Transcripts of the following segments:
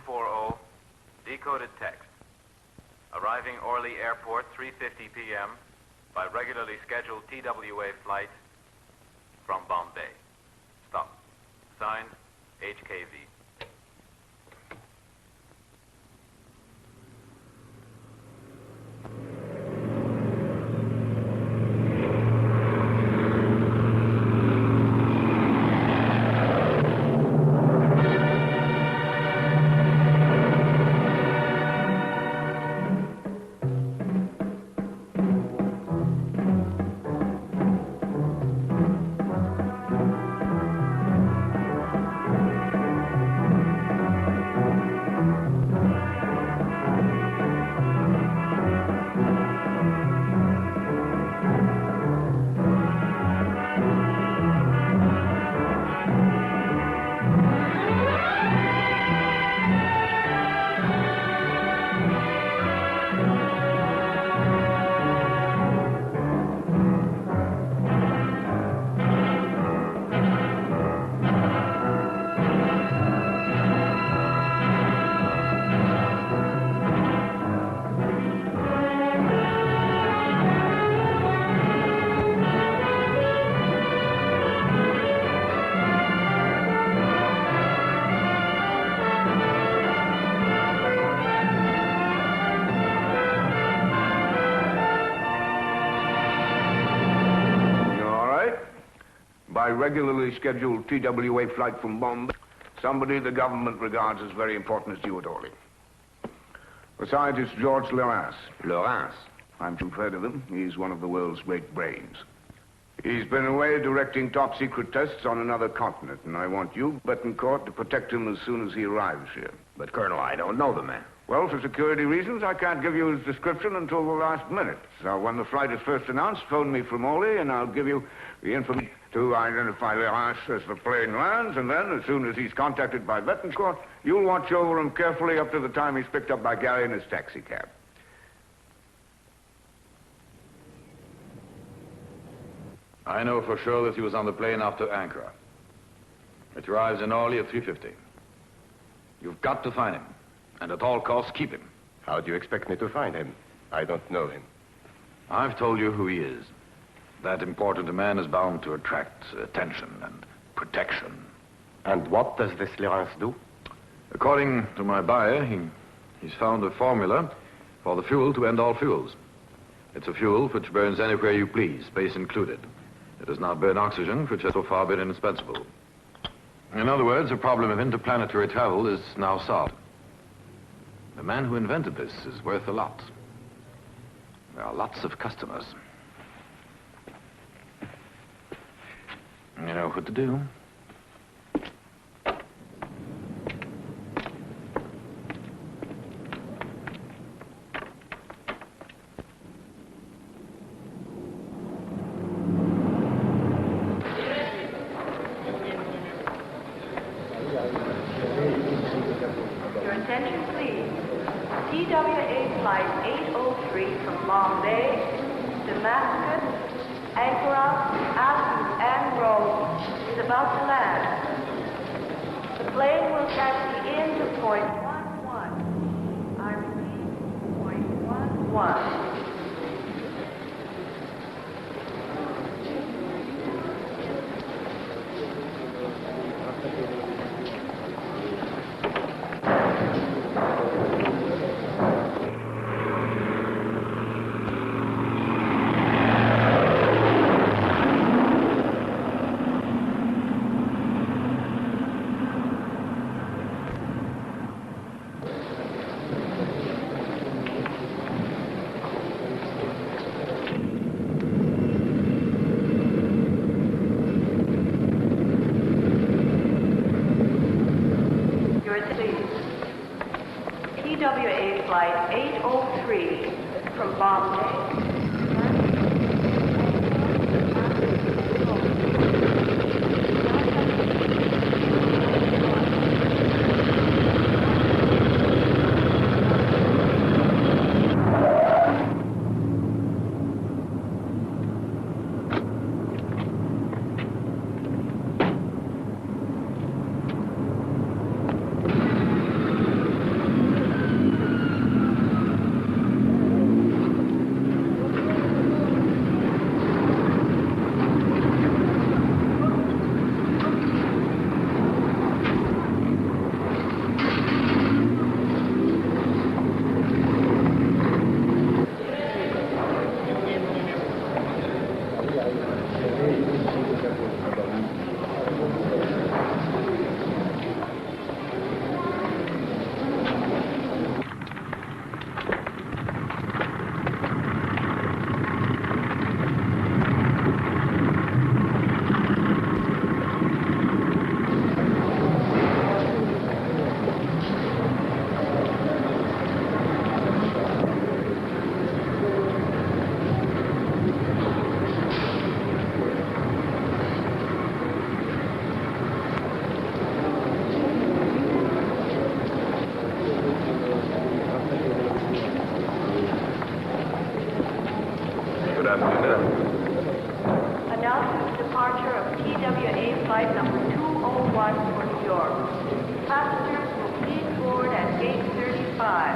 240, decoded text. Arriving Orly Airport 3:50 p.m. by regularly scheduled TWA flight from Bombay. Stop. Signed, HKV. By regularly scheduled TWA flight from Bombay, somebody the government regards as very important as you at Orly. Besides, it's George Lawrence. Lawrence? I'm too afraid of him. He's one of the world's great brains. He's been away directing top-secret tests on another continent, and I want you, Betancourt, to protect him as soon as he arrives here. But, Colonel, I don't know the man. Well, for security reasons, I can't give you his description until the last minute. So when the flight is first announced, phone me from Orly, and I'll give you the information to identify Lawrence as the plane lands, and then, as soon as he's contacted by Betancourt, you'll watch over him carefully up to the time he's picked up by Gary in his taxicab. I know for sure that he was on the plane after Ankara. It arrives in Orly at 3:50. You've got to find him, and at all costs, keep him. How do you expect me to find him? I don't know him. I've told you who he is. That important a man is bound to attract attention and protection. And what does this Lawrence do? According to my buyer, he's found a formula for the fuel to end all fuels. It's a fuel which burns anywhere you please, space included. It does not burn oxygen, which has so far been indispensable. In other words, the problem of interplanetary travel is now solved. The man who invented this is worth a lot. There are lots of customers. You know what to do. Your attention, please. TWA flight 803 from Bombay, Damascus, Ankara, Athens, and Rome is about to land. The plane will taxi in to point 11. I repeat, point 11. TWA flight 803 from Bombay. Announcing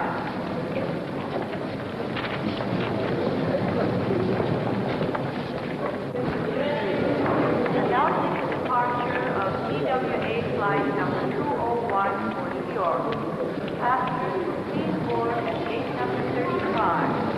the departure of TWA flight number 201 for New York. Passengers will please board at gate number 35.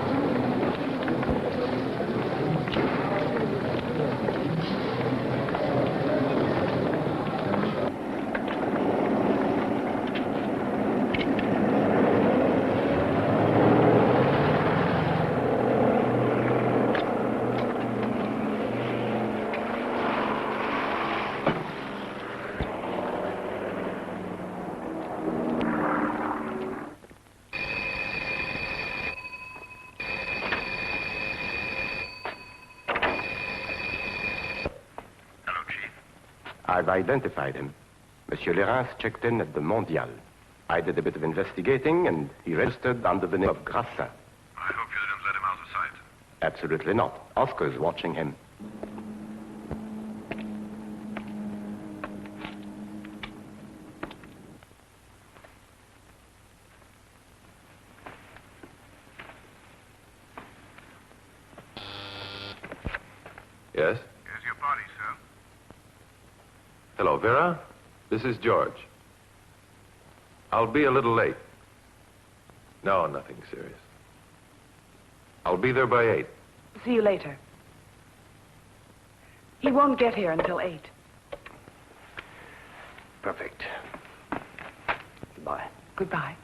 I've identified him. Monsieur Lerance checked in at the Mondial. I did a bit of investigating, and he registered under the name of Grassin. I hope you didn't let him out of sight. Absolutely not. Oscar's watching him. Yes? Here's your body, sir. Hello, Vera. This is George. I'll be a little late. No, nothing serious. I'll be there by 8. See you later. He won't get here until 8. Perfect. Goodbye. Goodbye.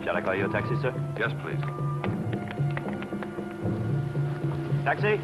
Shall I call you a taxi, sir? Yes, please. Taxi?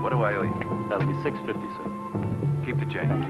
What do I owe you? That'll be $6.50, sir. Keep the change.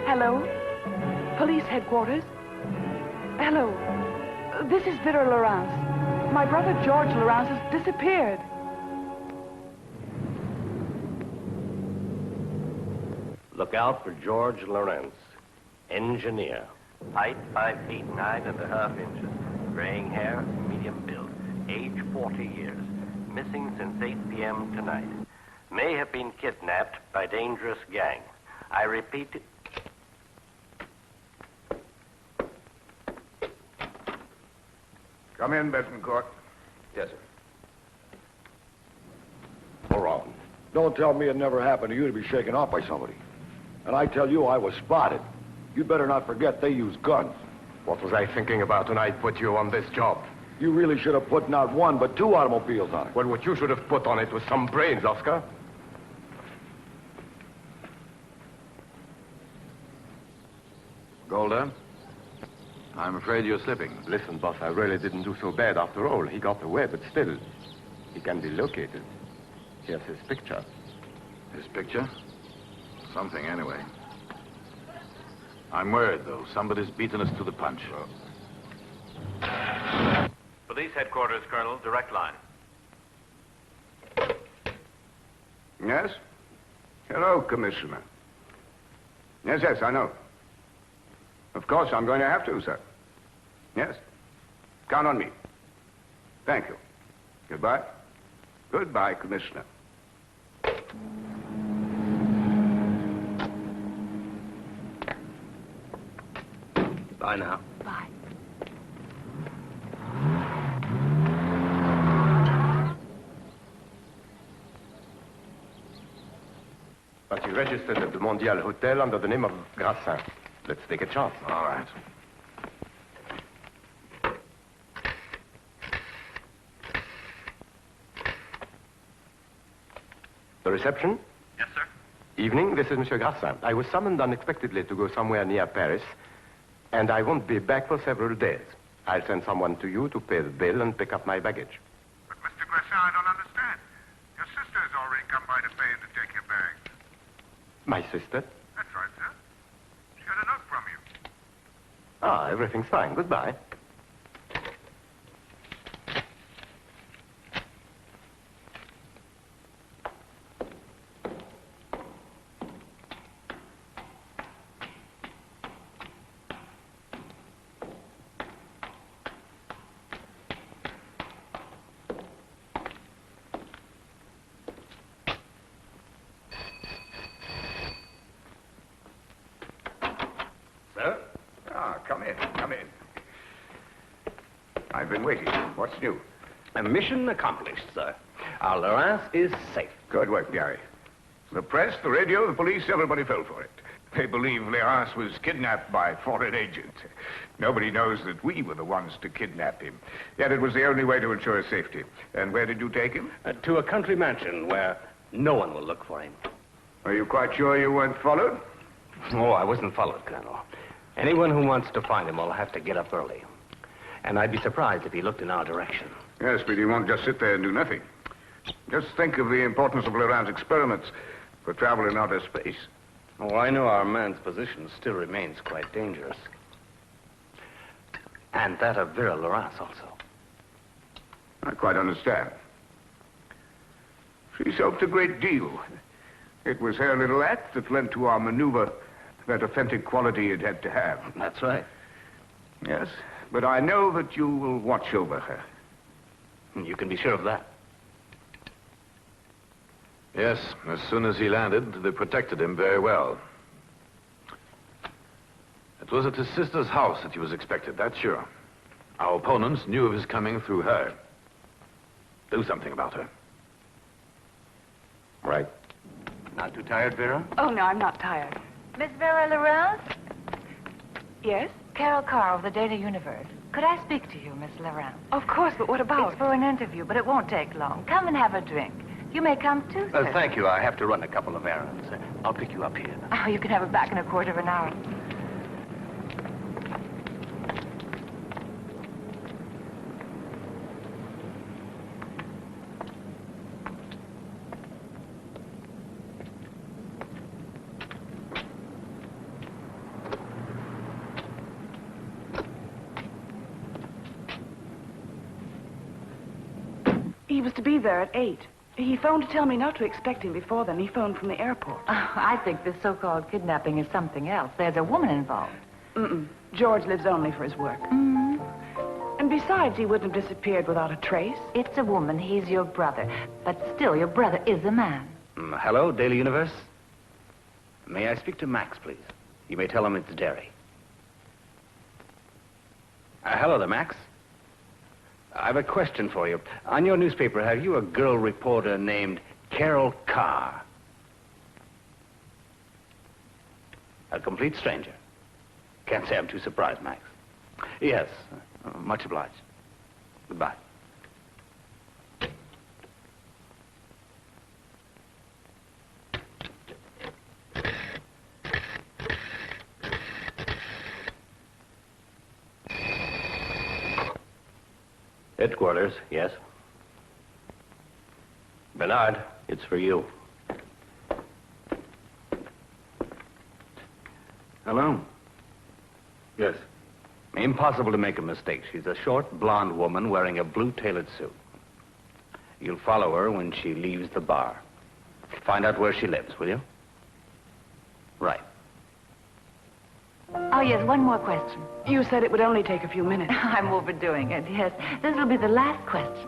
Hello? Police headquarters? Hello. This is Vera Laurence. My brother George Laurence has disappeared. Look out for George Lawrence, engineer. Height 5 feet 9.5 inches. Graying hair, medium build. Age 40 years. Missing since 8 p.m. tonight. May have been kidnapped by dangerous gang. I repeat. Come in, Betancourt. Yes, sir. Hold on. Don't tell me it never happened to you to be shaken off by somebody. And I tell you, I was spotted. You better not forget they use guns. What was I thinking about when I put you on this job? You really should have put not one, but 2 automobiles on it. Well, what you should have put on it was some brains, Oscar. Golda, I'm afraid you're slipping. Listen, boss, I really didn't do so bad after all. He got away, but still, he can be located. Here's his picture. His picture? Something, anyway. I'm worried, though. Somebody's beaten us to the punch. Police headquarters, Colonel, direct line. Yes? Hello, Commissioner. Yes, yes, I know. Of course, I'm going to have to, sir. Yes. Count on me. Thank you. Goodbye. Goodbye, Commissioner. Bye now. Bye. But he registered at the Mondial Hotel under the name of Grassin. Let's take a chance. All right. The reception? Yes, sir. Evening, this is Monsieur Grassin. I was summoned unexpectedly to go somewhere near Paris, and I won't be back for several days. I'll send someone to you to pay the bill and pick up my baggage. But, Mr. Grassin, I don't understand. Your sister has already come by to pay and to take your bags. My sister? That's right, sir. She had a note from you. Ah, everything's fine. Goodbye. Sir? Ah, come in, come in. I've been waiting. What's new? A mission accomplished, sir. Our Laurence is safe. Good work, Gary. The press, the radio, the police, everybody fell for it. They believe Laurence was kidnapped by a foreign agent. Nobody knows that we were the ones to kidnap him. Yet it was the only way to ensure his safety. And where did you take him? To a country mansion where no one will look for him. Are you quite sure you weren't followed? Oh, I wasn't followed, Colonel. Anyone who wants to find him will have to get up early. And I'd be surprised if he looked in our direction. Yes, but he won't just sit there and do nothing. Just think of the importance of Laurent's experiments for travel in outer space. Oh, I know our man's position still remains quite dangerous. And that of Vera Laurence also. I quite understand. She's hoped a great deal. It was her little act that led to our maneuver that authentic quality it had to have. That's right. Yes, but I know that you will watch over her. You can be sure of that. Yes, as soon as he landed, they protected him very well. It was at his sister's house that he was expected, that's sure. Our opponents knew of his coming through her. Do something about her. Right. Not too tired, Vera? Oh, no, I'm not tired. Miss Vera Laurence? Yes? Carol Carr of the Daily Universe. Could I speak to you, Miss Laurence? Of course, but what about? It's for an interview, but it won't take long. Come and have a drink. You may come too, sir. Thank you. I have to run a couple of errands. I'll pick you up here. Oh, you can have it back in a quarter of an hour. He was to be there at 8. He phoned to tell me not to expect him before then. He phoned from the airport. Oh, I think this so-called kidnapping is something else. There's a woman involved. Mm-mm. George lives only for his work. Mm. And besides, he wouldn't have disappeared without a trace. It's a woman. He's your brother. But still, your brother is a man. Hello, Daily Universe? May I speak to Max, please? You may tell him it's Derry. Hello there, Max. I have a question for you. On your newspaper, have you a girl reporter named Carol Carr? A complete stranger. Can't say I'm too surprised, Max. Yes, much obliged. Goodbye. Headquarters, yes. Bernard, it's for you. Hello? Yes. Impossible to make a mistake. She's a short, blonde woman wearing a blue tailored suit. You'll follow her when she leaves the bar. Find out where she lives, will you? Right. yes, one more question. You said it would only take a few minutes. I'm overdoing it, yes. This will be the last question.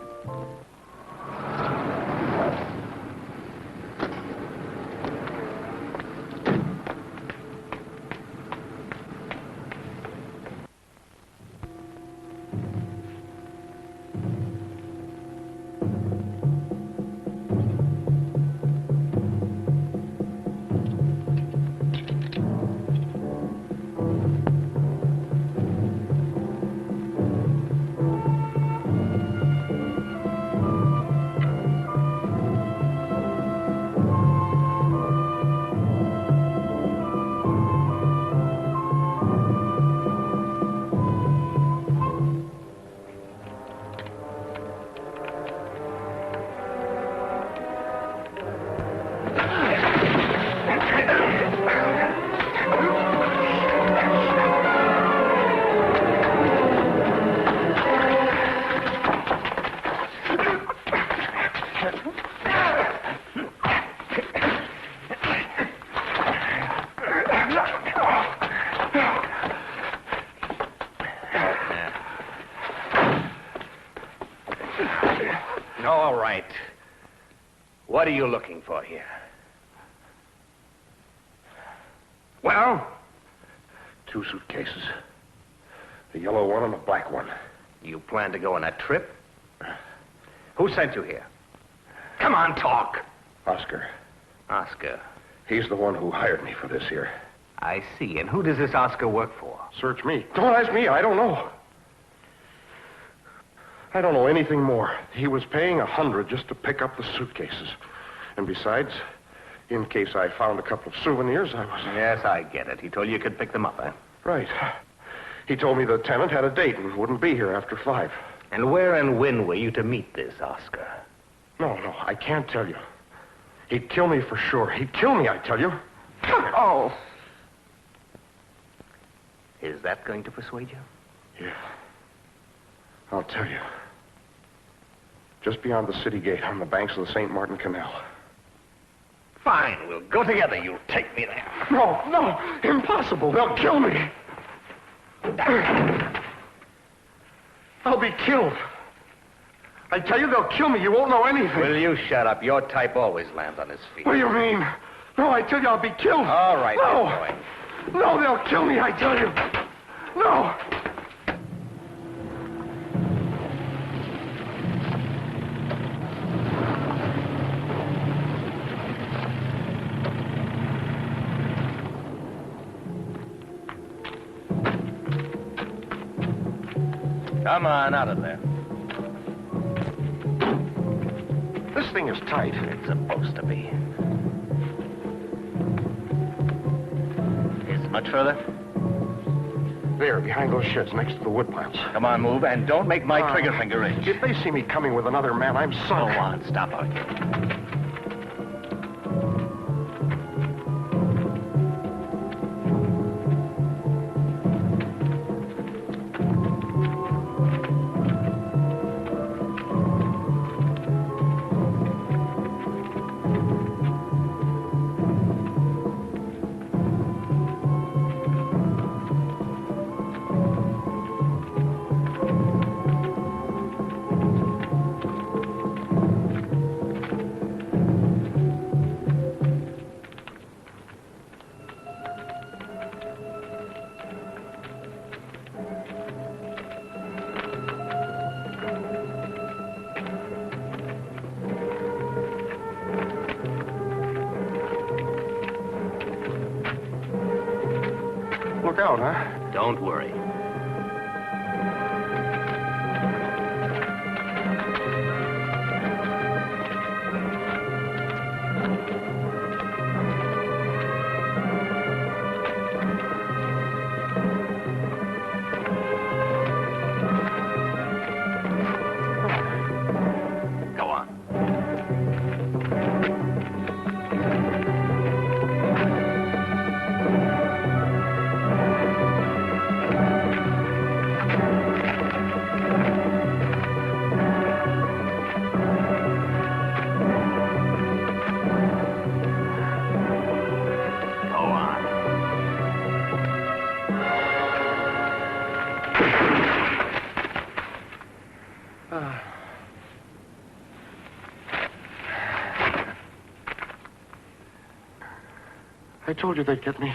All right. What are you looking for here? Well, 2 suitcases. The yellow one and the black one. You plan to go on a trip? Who sent you here? Come on, talk. Oscar. Oscar. He's the one who hired me for this here. I see. And who does this Oscar work for? Search me. Don't ask me. I don't know. I don't know anything more. He was paying $100 just to pick up the suitcases. And besides, in case I found a couple of souvenirs, I was... Yes, I get it. He told you you could pick them up, huh? Right. He told me the tenant had a date and wouldn't be here after 5. And where and when were you to meet this Oscar? No, I can't tell you. He'd kill me for sure. He'd kill me, I tell you. Oh. Is that going to persuade you? Yeah. I'll tell you. Just beyond the city gate on the banks of the St. Martin Canal. Fine, we'll go together. You'll take me there. No, impossible. They'll kill me. I'll be killed. I tell you, they'll kill me. You won't know anything. Will you shut up? Your type always lands on his feet. What do you mean? No, I tell you, I'll be killed. All right, No. No, they'll kill me, I tell you. No. Come on, out of there. This thing is tight. It's supposed to be. Is it much further? There, behind those sheds, next to the wood piles. Come on, move, and don't make my trigger finger itch. If they see me coming with another man, I'm Go sunk. on, stop arguing. Look out, huh? Don't worry. Go on. I told you they'd get me.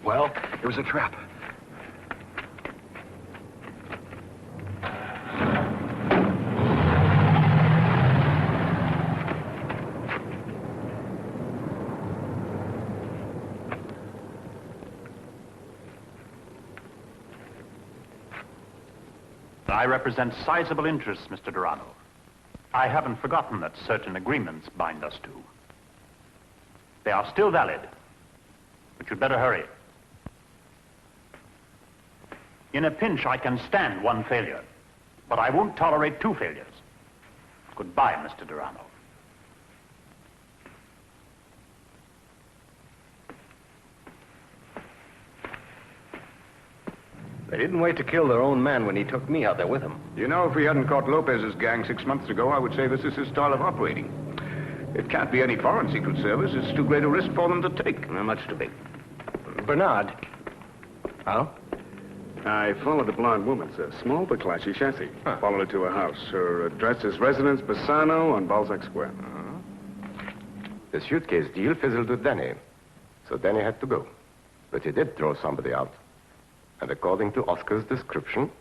Well, it was a trap. I represent sizable interests, Mr. Durano. I haven't forgotten that certain agreements bind us to. They are still valid, but you'd better hurry. In a pinch, I can stand one failure, but I won't tolerate two failures. Goodbye, Mr. Durano. They didn't wait to kill their own man when he took me out there with him. You know, if we hadn't caught Lopez's gang 6 months ago, I would say this is his style of operating. It can't be any foreign secret service. It's too great a risk for them to take. Much too big. Bernard. Oh? I followed the blonde woman, sir. Small but classy chassis. Followed her to her house. Her address is Residence Bassano on Balzac Square. The suitcase deal fizzled with Danny. So Danny had to go. But he did throw somebody out. And according to Oscar's description,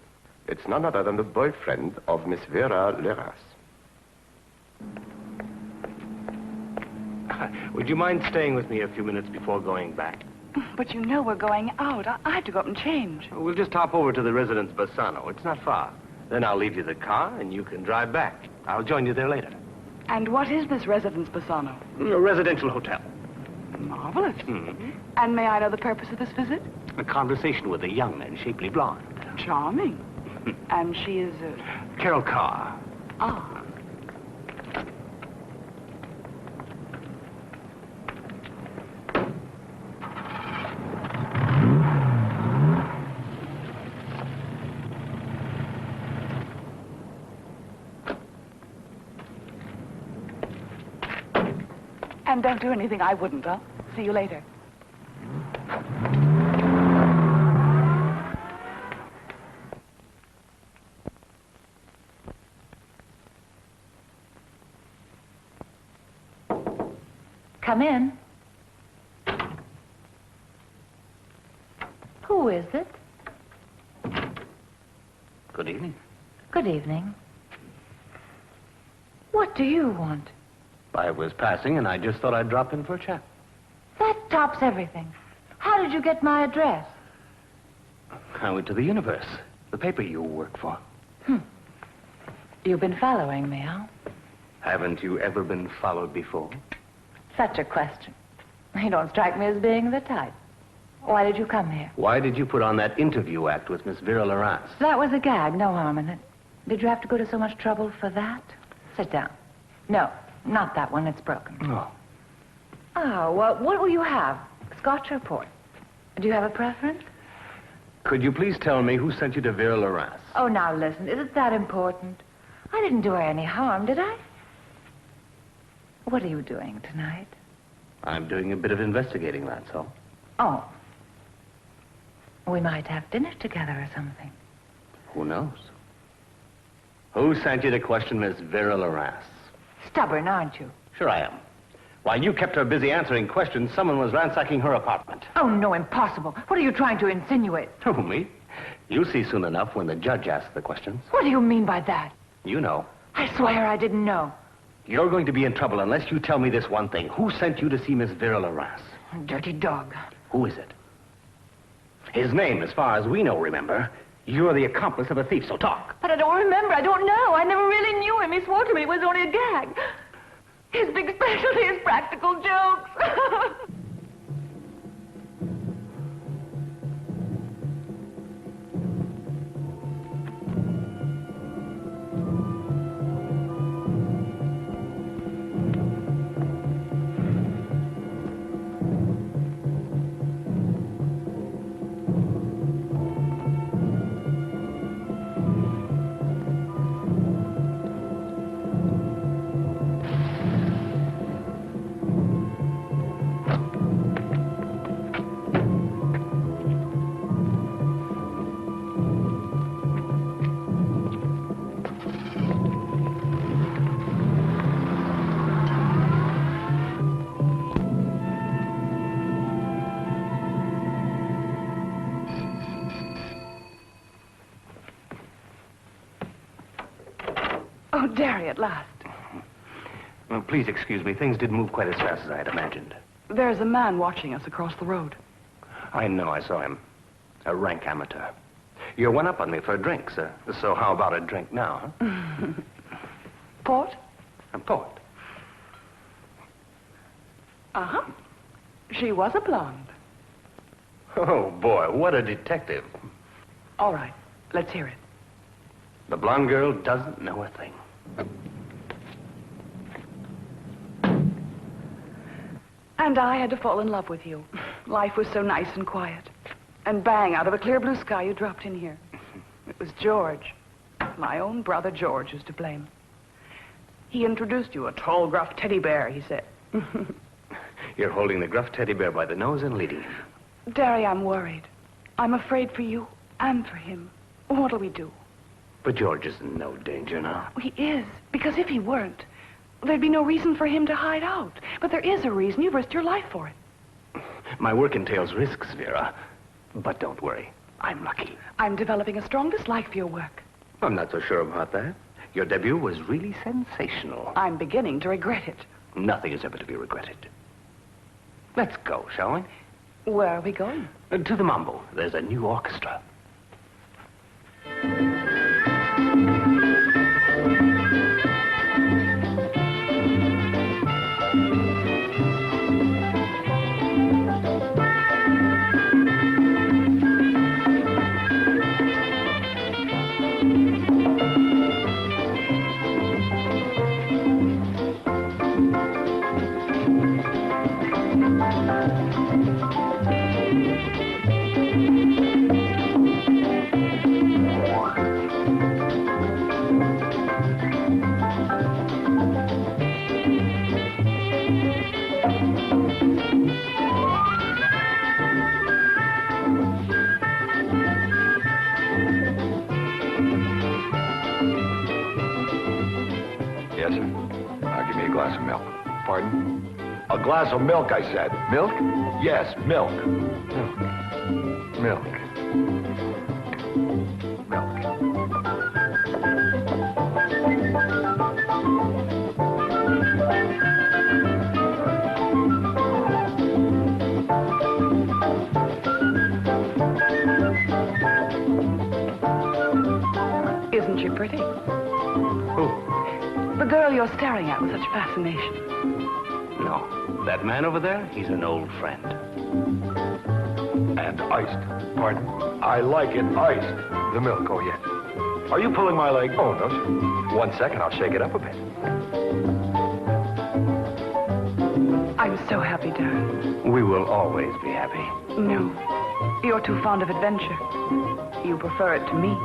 it's none other than the boyfriend of Miss Vera Leras. Would you mind staying with me a few minutes before going back? But you know we're going out. I have to go up and change. We'll just hop over to the Residence Bassano. It's not far. Then I'll leave you the car, and you can drive back. I'll join you there later. And what is this residence, Bassano? A residential hotel. Marvelous. And may I know the purpose of this visit? A conversation with a young and shapely blonde. Charming. And she is... Carol Carr. Ah. And don't do anything I wouldn't, huh? See you later. Come in. Who is it? Good evening. Good evening. What do you want? I was passing, and I just thought I'd drop in for a chat. That tops everything. How did you get my address? I went to the Universe, the paper you work for. You've been following me, huh? Haven't you ever been followed before? Such a question. You don't strike me as being the type. Why did you come here? Why did you put on that interview act with Miss Vera Lawrence? That was a gag, no harm in it. Did you have to go to so much trouble for that? Sit down. No, not that one. It's broken. Oh. Oh, well, what will you have? Scotch or port? Do you have a preference? Could you please tell me who sent you to Vera Lawrence? Oh, now listen, is it that important? I didn't do her any harm, did I? What are you doing tonight? I'm doing a bit of investigating, that's all. Oh. We might have dinner together or something. Who knows? Who sent you to question Miss Vera Lawrence? Stubborn, aren't you? Sure I am. While you kept her busy answering questions, someone was ransacking her apartment. Oh, no, impossible. What are you trying to insinuate? Who, me? You'll see soon enough when the judge asks the questions. What do you mean by that? You know. I swear I didn't know. You're going to be in trouble unless you tell me this one thing. Who sent you to see Miss Vera Lawrence? Dirty dog. Who is it? His name, as far as we know, remember. You're the accomplice of a thief, so talk. But I don't remember. I don't know. I never really knew him. He swore to me it was only a gag. His big specialty is practical jokes. Oh, Derry, at last. Well, please excuse me. Things didn't move quite as fast as I had imagined. There's a man watching us across the road. I know, I saw him. A rank amateur. You're one up on me for a drink, sir. So how about a drink now, huh? Port? A port. Uh-huh. She was a blonde. Oh, boy, what a detective. All right, let's hear it. The blonde girl doesn't know a thing. And I had to fall in love with you. Life was so nice and quiet. And bang, out of a clear blue sky, you dropped in here. It was George. My own brother George who's to blame. He introduced you, a tall, gruff teddy bear, he said. You're holding the gruff teddy bear by the nose and leading him. Derry, I'm worried. I'm afraid for you and for him. What'll we do? But George is in no danger now. He is, because if he weren't, there'd be no reason for him to hide out. But there is a reason. You've risked your life for it. My work entails risks, Vera. But don't worry. I'm lucky. I'm developing a strong dislike for your work. I'm not so sure about that. Your debut was really sensational. I'm beginning to regret it. Nothing is ever to be regretted. Let's go, shall we? Where are we going? To the Mambo. There's a new orchestra. glass of milk. Pardon? A glass of milk, I said. Milk? Yes, milk. Milk. Isn't she pretty? Who? The girl you're staring at with such fascination. No. That man over there, he's an old friend. And iced. Pardon? I like it iced. The milk, oh, yes. Are you pulling my leg? Oh, no, sir. 1 second, I'll shake it up a bit. I'm so happy, Darren. We will always be happy. No. You're too fond of adventure. You prefer it to me.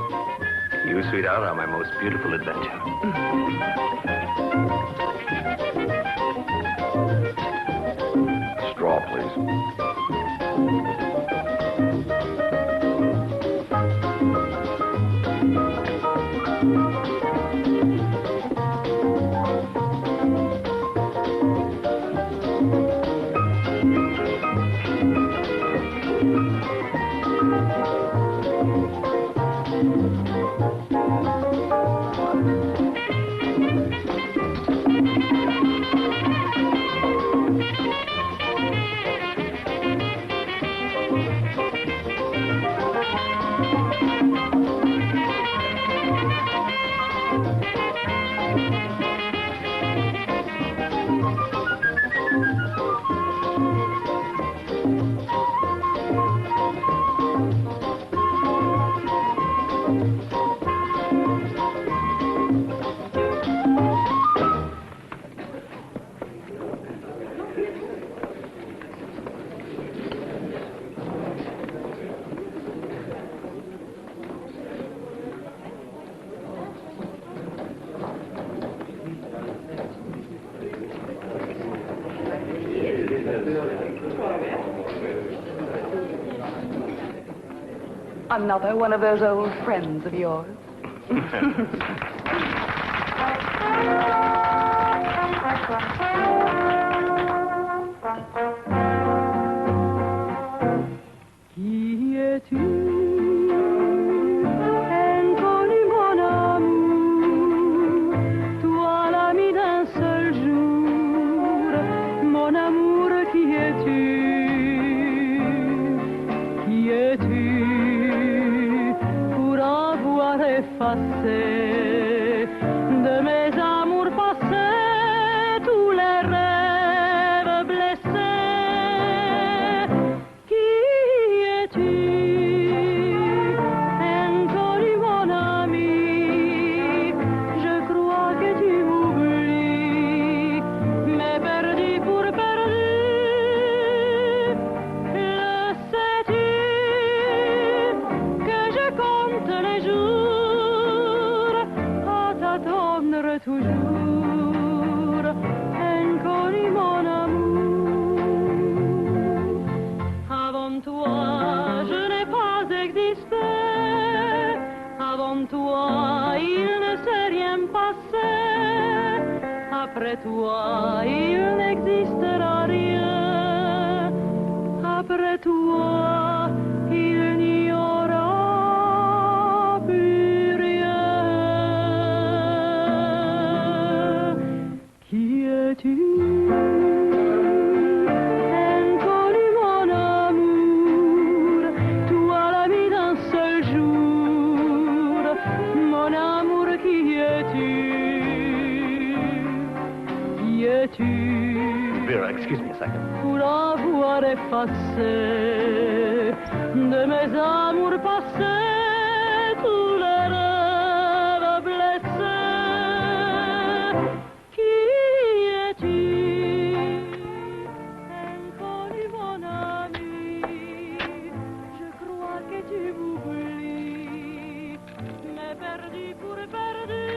You, sweetheart, are my most beautiful adventure. Straw, please. Another one of those old friends of yours. Qui es-tu, inconnu mon amour, toi l'ami d'un seul jour, mon amour, qui es-tu, pour avoir effacé de mes amours passés tous les rêves blessés. Qui es-tu, inconnu mon ami, je crois que tu m'oublies, mais perdu pour perdu, le sais-tu, que je compte les jours à t'attendre toujours, inconnu mon amour. Avant toi, je n'ai pas existé. Avant toi, il ne s'est rien passé. Après toi, il n'existera rien. Après toi, il n'y aura plus rien. Qui es-tu? Inconnu mon amour, toi l'ami d'un seul jour, mon amour, qui es-tu? Qui es-tu? Vera, excuse me a second. Pour avoir effacé de mes amours passés tous les rêves blessés. Qui es-tu? Inconnu mon ami, je crois que tu m'oublies, mais perdu pour perdu.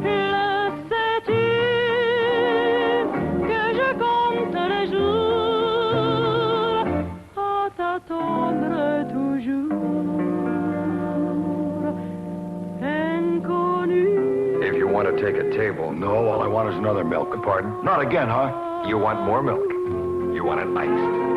Le sais-tu, que je compte les jours à t'attendre toujours. table. No, all I want is another milk. Pardon? Not again, huh? You want more milk. You want it iced.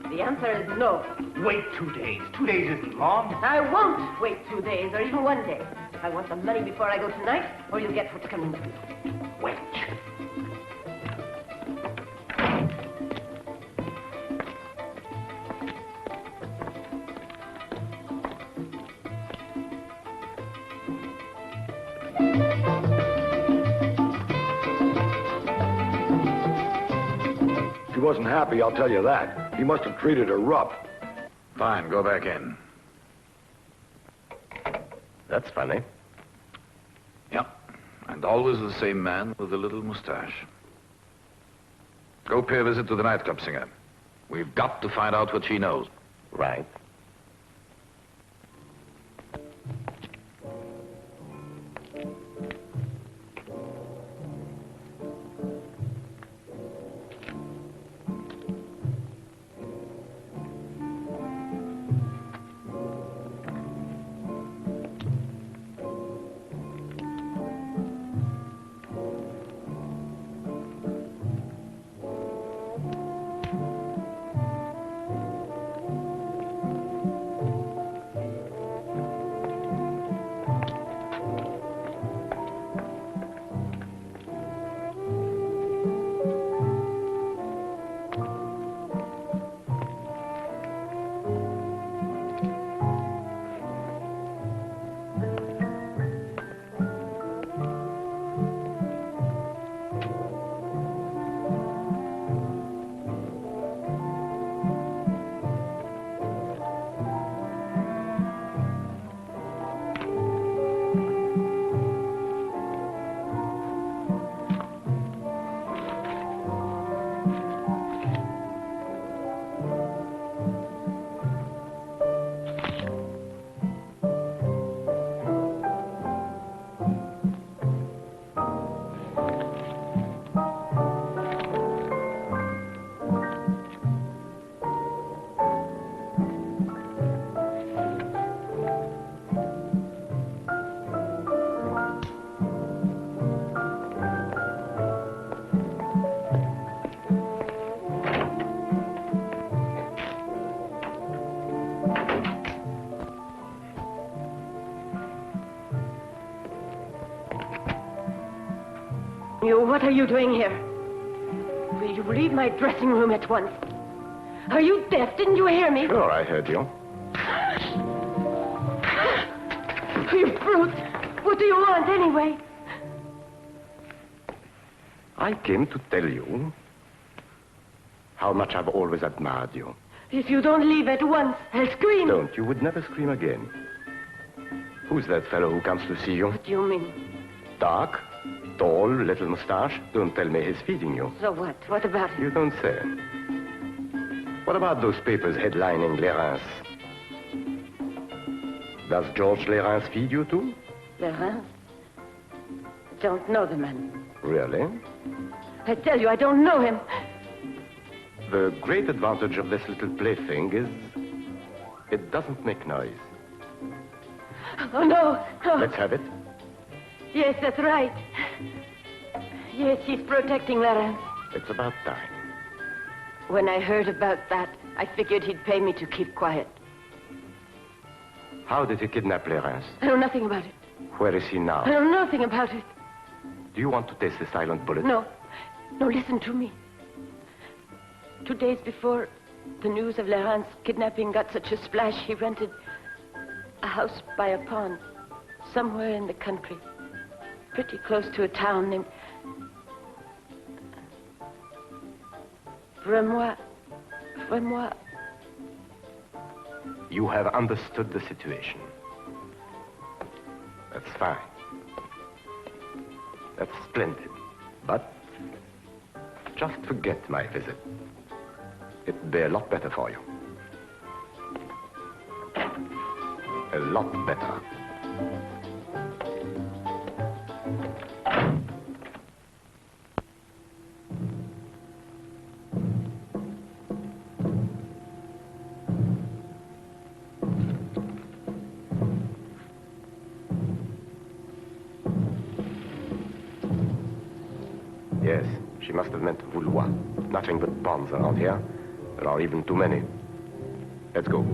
The answer is no. Wait 2 days. 2 days isn't long. I won't wait 2 days or even 1 day. I want the money before I go tonight, or you'll get what's coming to you. Wait. She wasn't happy, I'll tell you that. He must have treated her rough. Fine, go back in. That's funny. Yeah. And always the same man with the little mustache. Go pay a visit to the nightclub singer. We've got to find out what she knows. Right. What are you doing here? Will you leave my dressing room at once? Are you deaf? Didn't you hear me? Sure, I heard you. You brute! What do you want, anyway? I came to tell you how much I've always admired you. If you don't leave at once, I'll scream. Don't. You would never scream again. Who's that fellow who comes to see you? What do you mean? Dark, tall, little mustache. Don't tell me he's feeding you. So what? What about it? You don't say. What about those papers headlining Lérins? Does George Lérins feed you too? Lérins? Don't know the man. Really? I tell you, I don't know him. The great advantage of this little plaything is it doesn't make noise. Oh, no. Oh. Let's have it. Yes, that's right. Yes, he's protecting Lérins. It's about time. When I heard about that, I figured he'd pay me to keep quiet. How did he kidnap Lérins? I know nothing about it. Where is he now? I know nothing about it. Do you want to taste the silent bullet? No. No, listen to me. 2 days before the news of Lérins' kidnapping got such a splash, he rented a house by a pond somewhere in the country, pretty close to a town named Vremois. You have understood the situation. That's fine. That's splendid. But just forget my visit. It'd be a lot better for you. A lot better. Yes, she must have meant Voulois. Nothing but bombs around here. There are even too many. Let's go.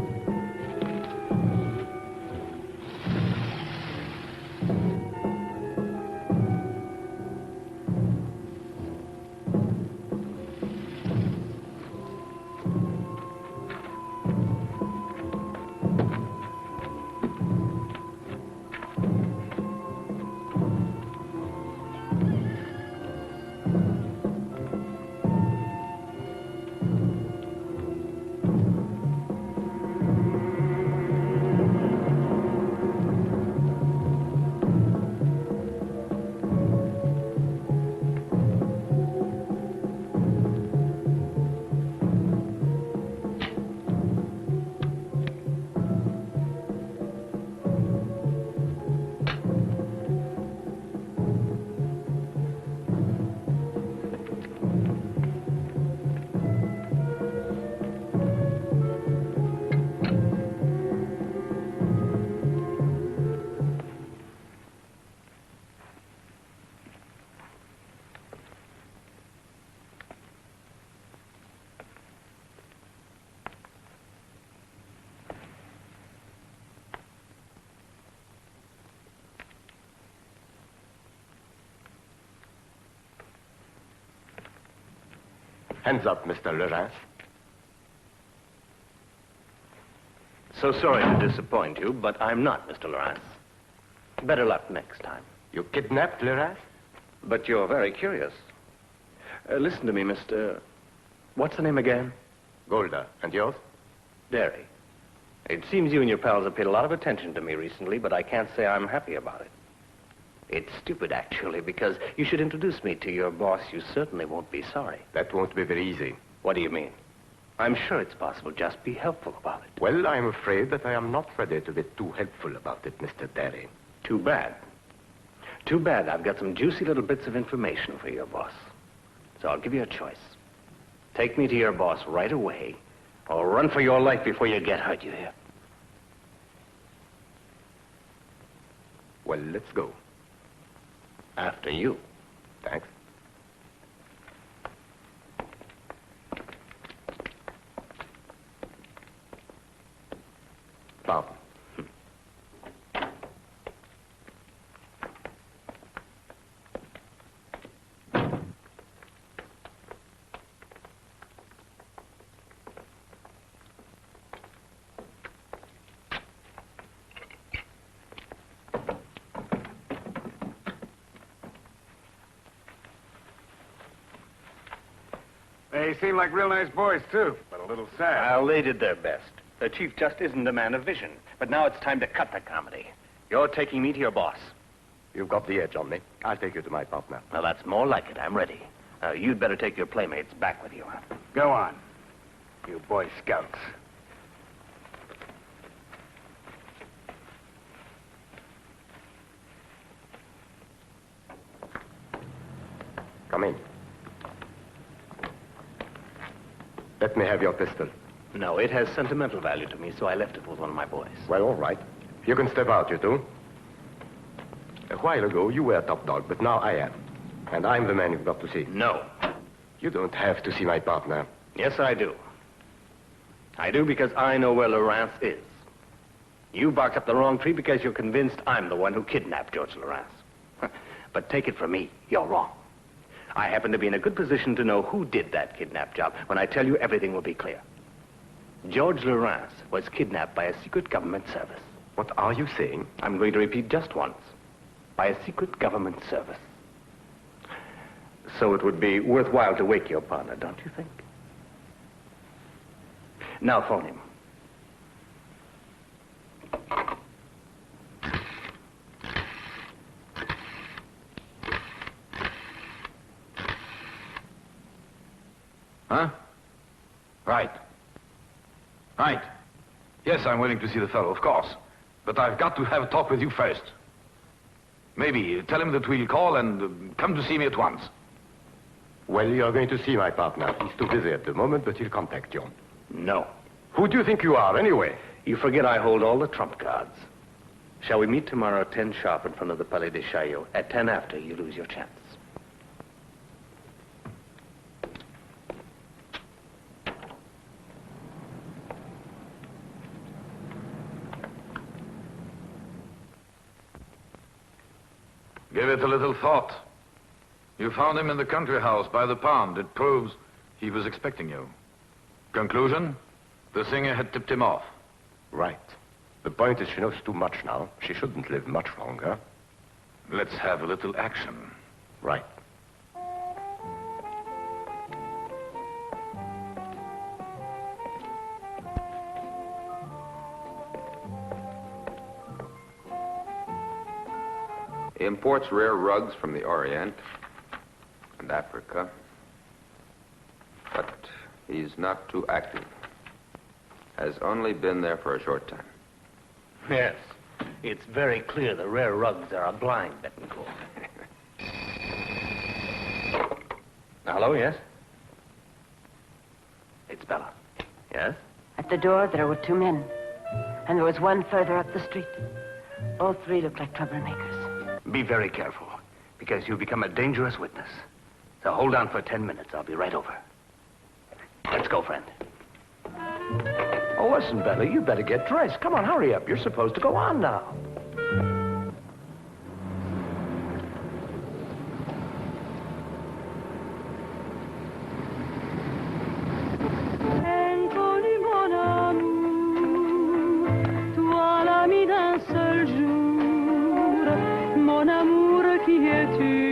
Hands up, Mr. Laurence. So sorry to disappoint you, but I'm not Mr. Laurence. Better luck next time. You kidnapped Laurence? But you're very curious. Listen to me, Mr... What's the name again? Golda. And yours? Derry. It seems you and your pals have paid a lot of attention to me recently, but I can't say I'm happy about it. It's stupid, actually, because you should introduce me to your boss. You certainly won't be sorry. That won't be very easy. What do you mean? I'm sure it's possible. Just be helpful about it. Well, I'm afraid that I am not ready to be too helpful about it, Mr. Derry. Too bad. Too bad. I've got some juicy little bits of information for your boss. So I'll give you a choice. Take me to your boss right away, or run for your life before you get hurt, you hear? Well, let's go. After you. Thanks. Pardon. They seem like real nice boys, too, but a little sad. Well, they did their best. The chief just isn't a man of vision. But now it's time to cut the comedy. You're taking me to your boss. You've got the edge on me. I'll take you to my partner. Well, that's more like it. I'm ready. You'd better take your playmates back with you. Go on, you Boy Scouts. Come in. Let me have your pistol. No, it has sentimental value to me, so I left it with one of my boys. Well, all right. You can step out, you two. A while ago, you were top dog, but now I am. And I'm the man you've got to see. No. You don't have to see my partner. Yes, I do. I do because I know where Laurence is. You barked up the wrong tree because you're convinced I'm the one who kidnapped George Laurence. But take it from me, you're wrong. I happen to be in a good position to know who did that kidnap job. When I tell you, everything will be clear. George Laurence was kidnapped by a secret government service. What are you saying? I'm going to repeat just once. By a secret government service. So it would be worthwhile to wake your partner, don't you think? Now phone him. Huh? Right. Right. Yes, I'm willing to see the fellow, of course. But I've got to have a talk with you first. Maybe tell him that we'll call and come to see me at once. Well, you're going to see my partner. He's too busy at the moment, but he'll contact you. No. Who do you think you are, anyway? You forget I hold all the trump cards. Shall we meet tomorrow at 10 sharp in front of the Palais des Chaillot? At 10 after, you lose your chance. Give it a little thought. You found him in the country house by the pond. It proves he was expecting you. Conclusion? The singer had tipped him off. Right. The point is she knows too much now. She shouldn't live much longer. Let's have a little action. Right. He imports rare rugs from the Orient and Africa, but he's not too active. Has only been there for a short time. Yes. It's very clear the rare rugs are a blind Betancourt. Hello, yes? It's Bella. Yes? At the door, there were 2 men. And there was one further up the street. All 3 looked like troublemakers. Be very careful, because you've become a dangerous witness. So hold on for 10 minutes. I'll be right over. Let's go, friend. Oh, listen, Bella, you better get dressed. Come on, hurry up. You're supposed to go on now. Inconnu mon amour, toi l'ami d'un seul jour, mon amour, qui es-tu?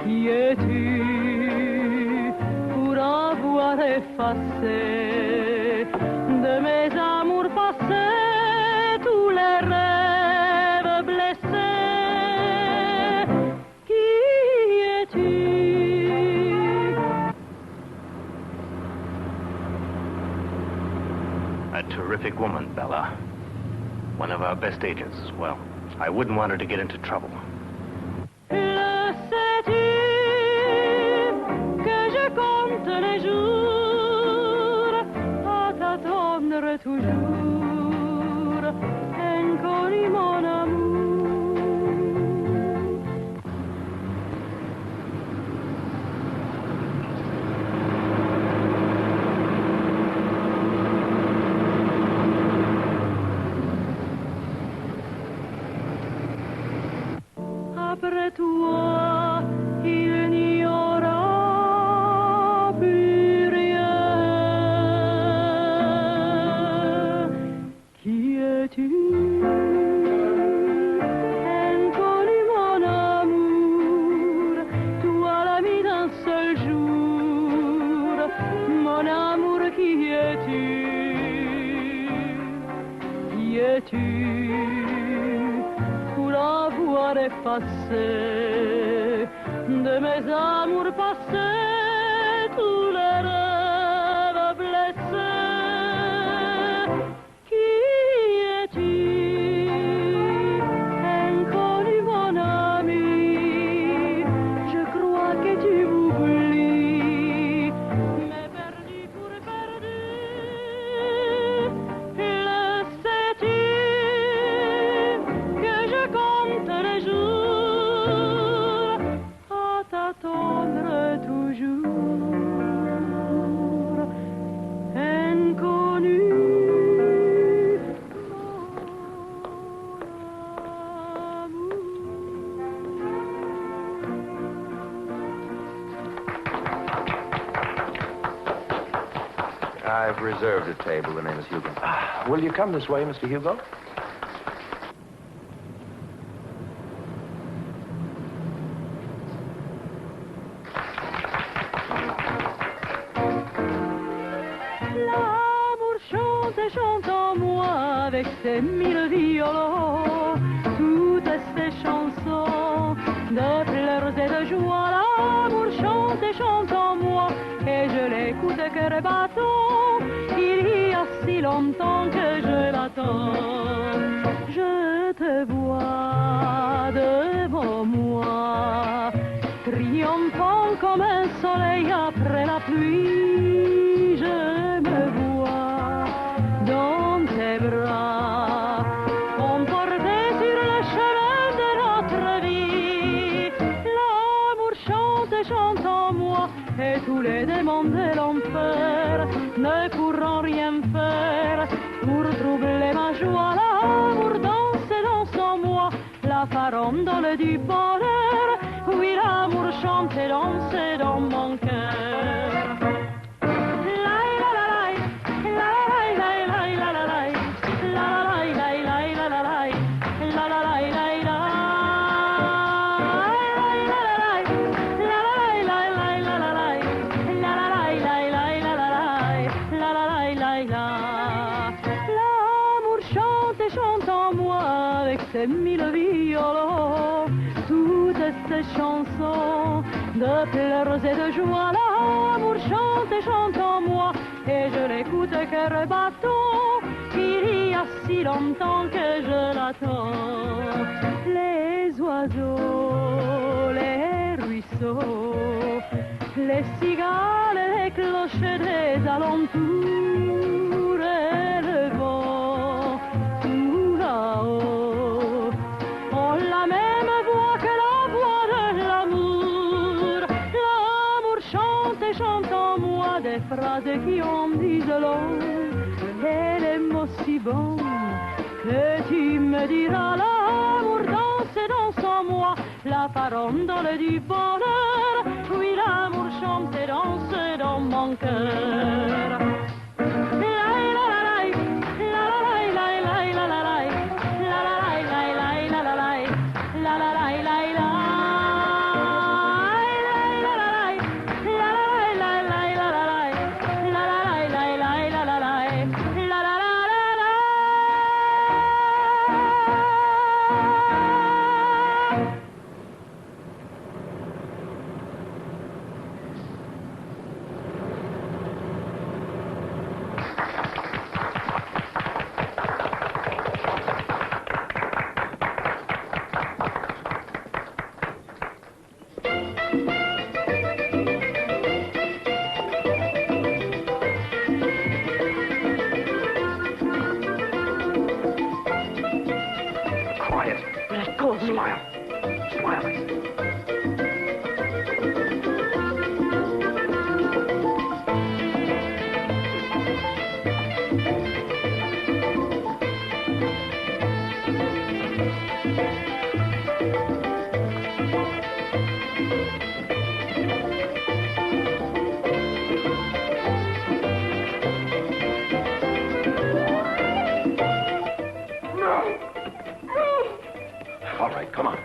Qui es-tu pour avoir effacé de mes amours passés tous les rêves blessés? Qui es-tu? A terrific woman, Bella. One of our best agents as well. I wouldn't want her to get into trouble. Le sais-tu que je compte les jours à t'attendre toujours, inconnu mon amour. Après toi, il n'y aura plus rien. Qui es-tu? Inconnu mon amour, toi l'ami d'un seul jour. Mon amour, qui es-tu? Qui es-tu? Pour avoir effacé de mes amours passés tous les rêves blessés. Qui es-tu? Inconnu mon ami, je crois que tu m'oublies, mais perdu pour perdu. Le sais-tu que je compte les jours à t'attendre toujours, inconnu I've reserved a table. The name is Hugo. Will you come this way, Mr. Hugo? L'amour chante et chante en moi avec ses 1000 violons, toutes ces chansons de pleurs et de joie. L'amour chante et chante en cœur battant, il y a si longtemps que je l'attends. Je te vois devant moi, triomphant comme un soleil après la pluie. Je me vois dans tes bras, emporté sur le chemin de notre vie. L'amour chante et chante en moi, et tous les démons de l'enfer ne pourront rien faire pour troubler ma joie. L'amour danse et danse en moi, la farandole du bonheur. Oui, l'amour chante et danse dans mon cœur. Ces mille violons, toutes ces chansons de pleurs et de joie, l'amour chante et chante en moi, et je l'écoute cœur battant, il y a si longtemps que je l'attends. Les oiseaux, les ruisseaux, les cigales, les cloches des alentours, et le vent tout là-haut, ont la même voix que la voix de l'amour. L'amour chante et chante en moi des phrases qui en disent long, et les mots si bons que tu me diras. L'amour danse et danse en moi, la farandole du bonheur. Oui, l'amour chante et danse dans mon cœur. All right, come on.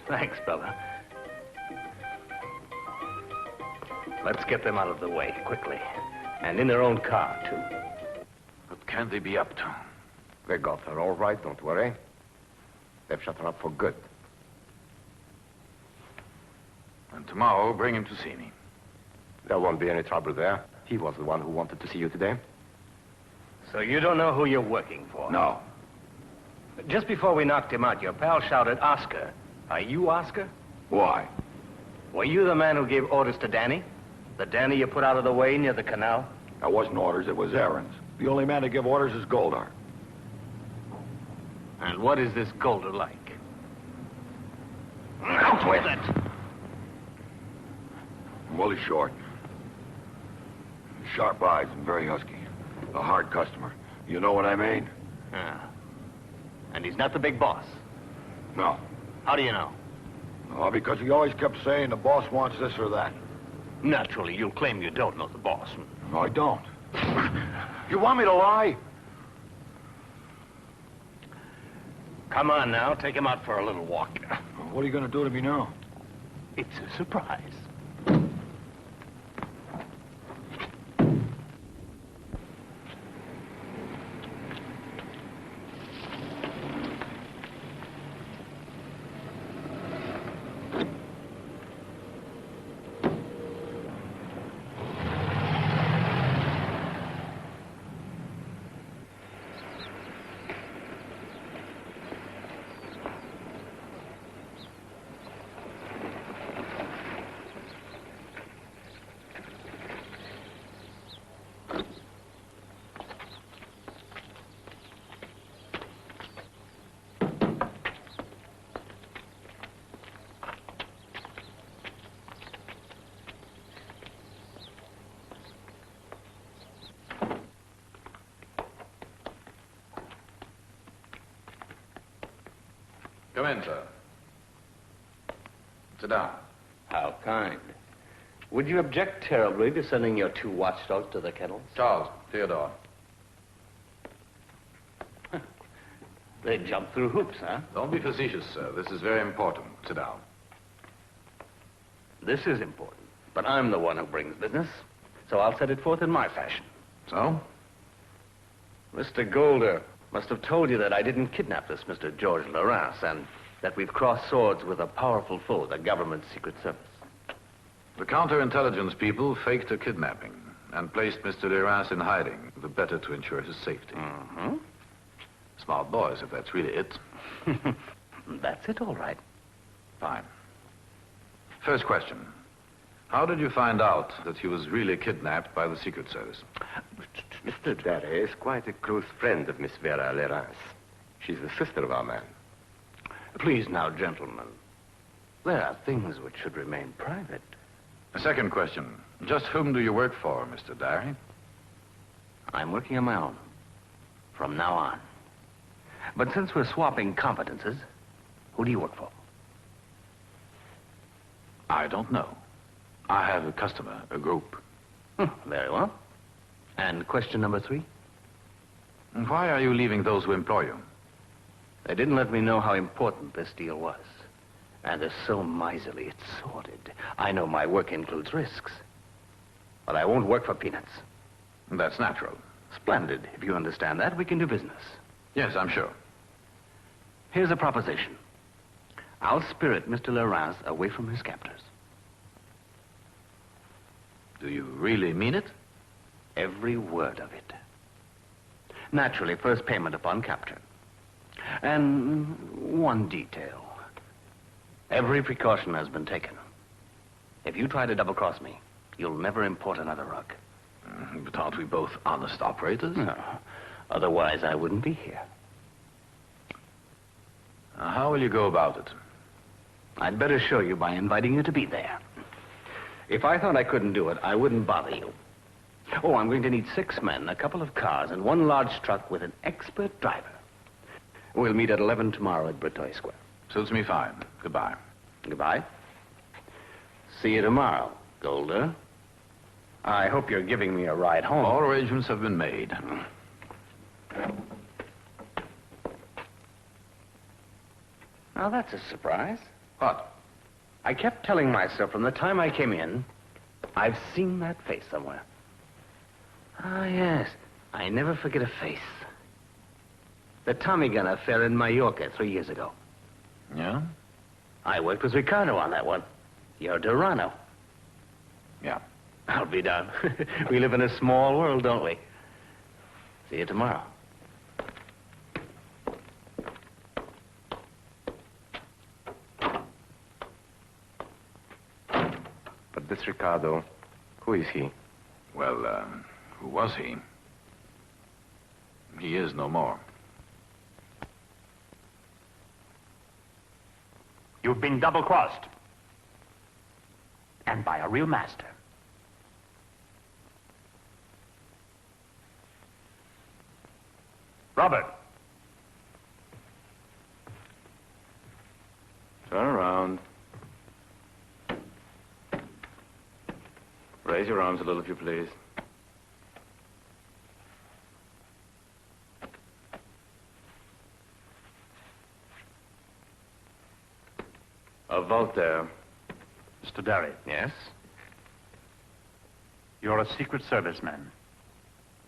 Thanks, Bella. Let's get them out of the way, quickly. And in their own car, too. What can they be up to? They got her all right, don't worry. They've shut her up for good. And tomorrow, bring him to see me. There won't be any trouble there. He was the one who wanted to see you today. So you don't know who you're working for? No. Just before we knocked him out, your pal shouted, Oscar. Are you Oscar? Why? Were you the man who gave orders to Danny? The Danny you put out of the way near the canal? That wasn't orders, it was errands. The only man to give orders is Goldar. And what is this Golder like? Out with it! Wooly short. Sharp eyes and very husky. A hard customer. You know what I mean? Yeah. And he's not the big boss. No. How do you know? Oh, because he always kept saying the boss wants this or that. Naturally, you'll claim you don't know the boss. No, I don't. You want me to lie? Come on now, take him out for a little walk. What are you going to do to me now? It's a surprise. Come in, sir. Sit down. How kind. Would you object terribly to sending your 2 watchdogs to the kennels? Charles, Theodore. They jump through hoops, huh? Don't be facetious, sir. This is very important. Sit down. This is important, but I'm the one who brings business, so I'll set it forth in my fashion. So? Mr. Golder must have told you that I didn't kidnap this Mr. George Lawrence, and that we've crossed swords with a powerful foe, the government secret service. The counterintelligence people faked a kidnapping and placed Mr. Lawrence in hiding, the better to ensure his safety. Mm-hmm. Smart boys, if that's really it. That's it, all right. Fine. First question. How did you find out that he was really kidnapped by the Secret Service? Mr. Derry is quite a close friend of Miss Vera Lawrence. She's the sister of our man. Please now, gentlemen. There are things which should remain private. A second question. Just whom do you work for, Mr. Derry? I'm working on my own. From now on. But since we're swapping competences, who do you work for? I don't know. I have a customer, a group. Very well. And question number 3? Why are you leaving those who employ you? They didn't let me know how important this deal was. And they're so miserly, it's sordid. I know my work includes risks. But I won't work for peanuts. That's natural. Splendid. If you understand that, we can do business. Yes, I'm sure. Here's a proposition. I'll spirit Mr. Lawrence away from his captors. Do you really mean it? Every word of it. Naturally, first payment upon capture. And one detail. Every precaution has been taken. If you try to double-cross me, you'll never import another rug. But aren't we both honest operators? No. Otherwise, I wouldn't be here. How will you go about it? I'd better show you by inviting you to be there. If I thought I couldn't do it, I wouldn't bother you. Oh, I'm going to need 6 men, a couple of cars, and 1 large truck with an expert driver. We'll meet at 11 tomorrow at Breteuil Square. Suits me fine. Goodbye. Goodbye. See you tomorrow, Golder. I hope you're giving me a ride home. All arrangements have been made. Now, that's a surprise. What? I kept telling myself from the time I came in, I've seen that face somewhere. Ah, yes. I never forget a face. The Tommy gun affair in Mallorca 3 years ago. Yeah? I worked with Ricardo on that one. You're Durano. Yeah. I'll be darned. We live in a small world, don't we? See you tomorrow. But this Ricardo, who is he? Well, who was he? He is no more. You've been double-crossed. And by a real master. Robert. Turn around. Raise your arms a little, if you please. Voltaire. Mr. Derry. Yes? You're a Secret Service man.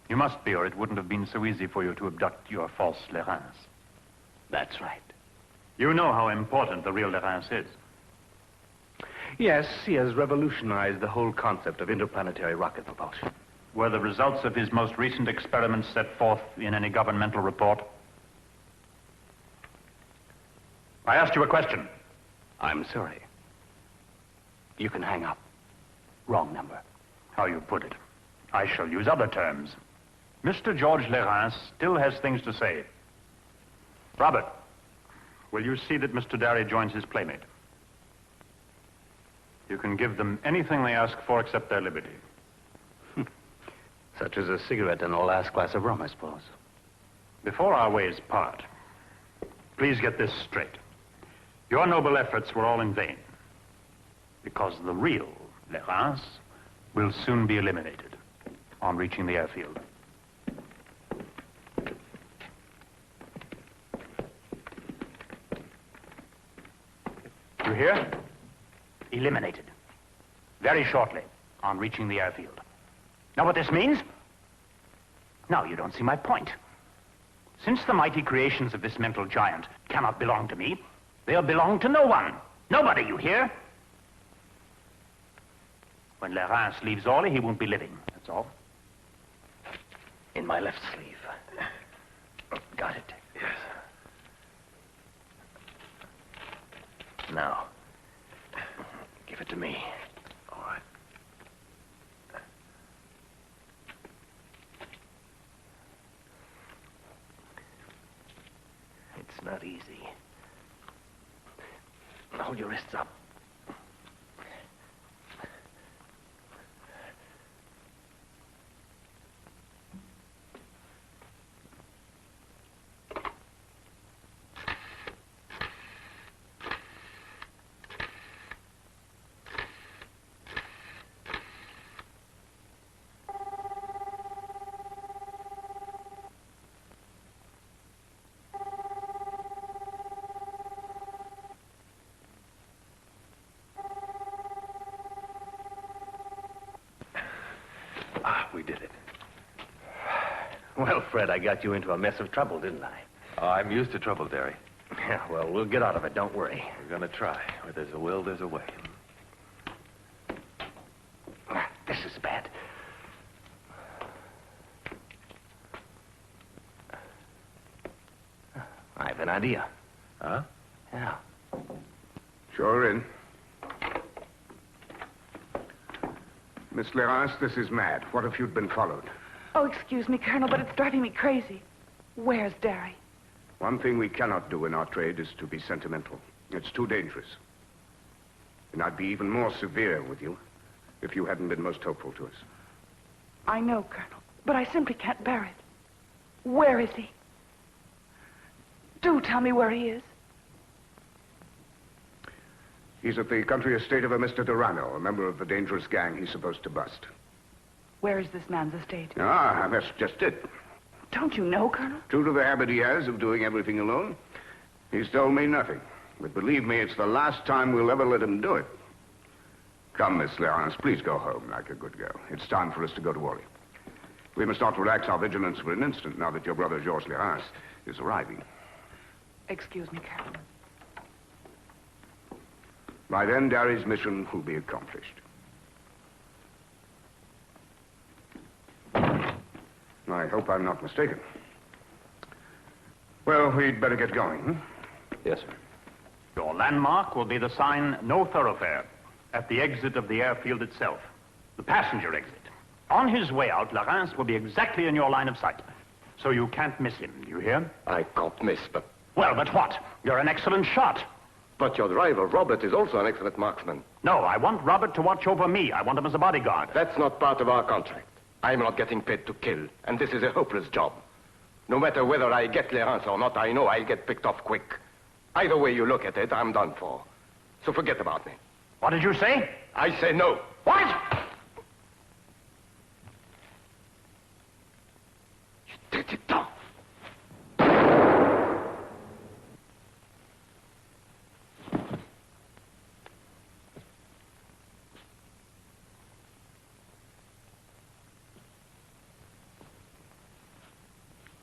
You must be, or it wouldn't have been so easy for you to abduct your false Lerance. That's right. You know how important the real Lerance is. Yes, he has revolutionized the whole concept of interplanetary rocket propulsion. Were the results of his most recent experiments set forth in any governmental report? I asked you a question. I'm sorry. You can hang up. Wrong number. How you put it. I shall use other terms. Mr. George Lerance still has things to say. Robert, will you see that Mr. Derry joins his playmate? You can give them anything they ask for except their liberty. Such as a cigarette and a last glass of rum, I suppose. Before our ways part, please get this straight. Your noble efforts were all in vain. Because the real Lerance will soon be eliminated on reaching the airfield. You hear? Eliminated. Very shortly on reaching the airfield. Know what this means? Now you don't see my point. Since the mighty creations of this mental giant cannot belong to me, they'll belong to no one. Nobody, you hear? When Lerance leaves Orly, he won't be living, that's all. In my left sleeve. Oh, got it. Yes. Now, give it to me. All right. It's not easy. Hold your wrists up. We did it. Well, Fred, I got you into a mess of trouble, didn't I? Oh, I'm used to trouble, Derry. Yeah, well, we'll get out of it, don't worry. We're gonna try. Where there's a will, there's a way. This is bad. I have an idea. Huh? Yeah. Sure in. Miss Lerance, this is mad. What if you'd been followed? Oh, excuse me, Colonel, but it's driving me crazy. Where's Derry? One thing we cannot do in our trade is to be sentimental. It's too dangerous. And I'd be even more severe with you if you hadn't been most hopeful to us. I know, Colonel, but I simply can't bear it. Where is he? Do tell me where he is. He's at the country estate of a Mr. Durano, a member of the dangerous gang he's supposed to bust. Where is this man's estate? Ah, that's just it. Don't you know, Colonel? True to the habit he has of doing everything alone, he's told me nothing. But believe me, it's the last time we'll ever let him do it. Come, Miss Lerance, please go home like a good girl. It's time for us to go to Orly. We must not relax our vigilance for an instant now that your brother, Georges Lerance, is arriving. Excuse me, Colonel. By then, Derry's mission will be accomplished. I hope I'm not mistaken. Well, we'd better get going, hmm? Yes, sir. Your landmark will be the sign, "No thoroughfare," at the exit of the airfield itself. The passenger exit. On his way out, Lerance will be exactly in your line of sight. So you can't miss him, you hear? I can't miss, but... Well, but what? You're an excellent shot. But your driver, Robert, is also an excellent marksman. No, I want Robert to watch over me. I want him as a bodyguard. That's not part of our contract. I'm not getting paid to kill, and this is a hopeless job. No matter whether I get clearance or not, I know I'll get picked off quick. Either way you look at it, I'm done for. So forget about me. What did you say? I say no. What? You dirty dog.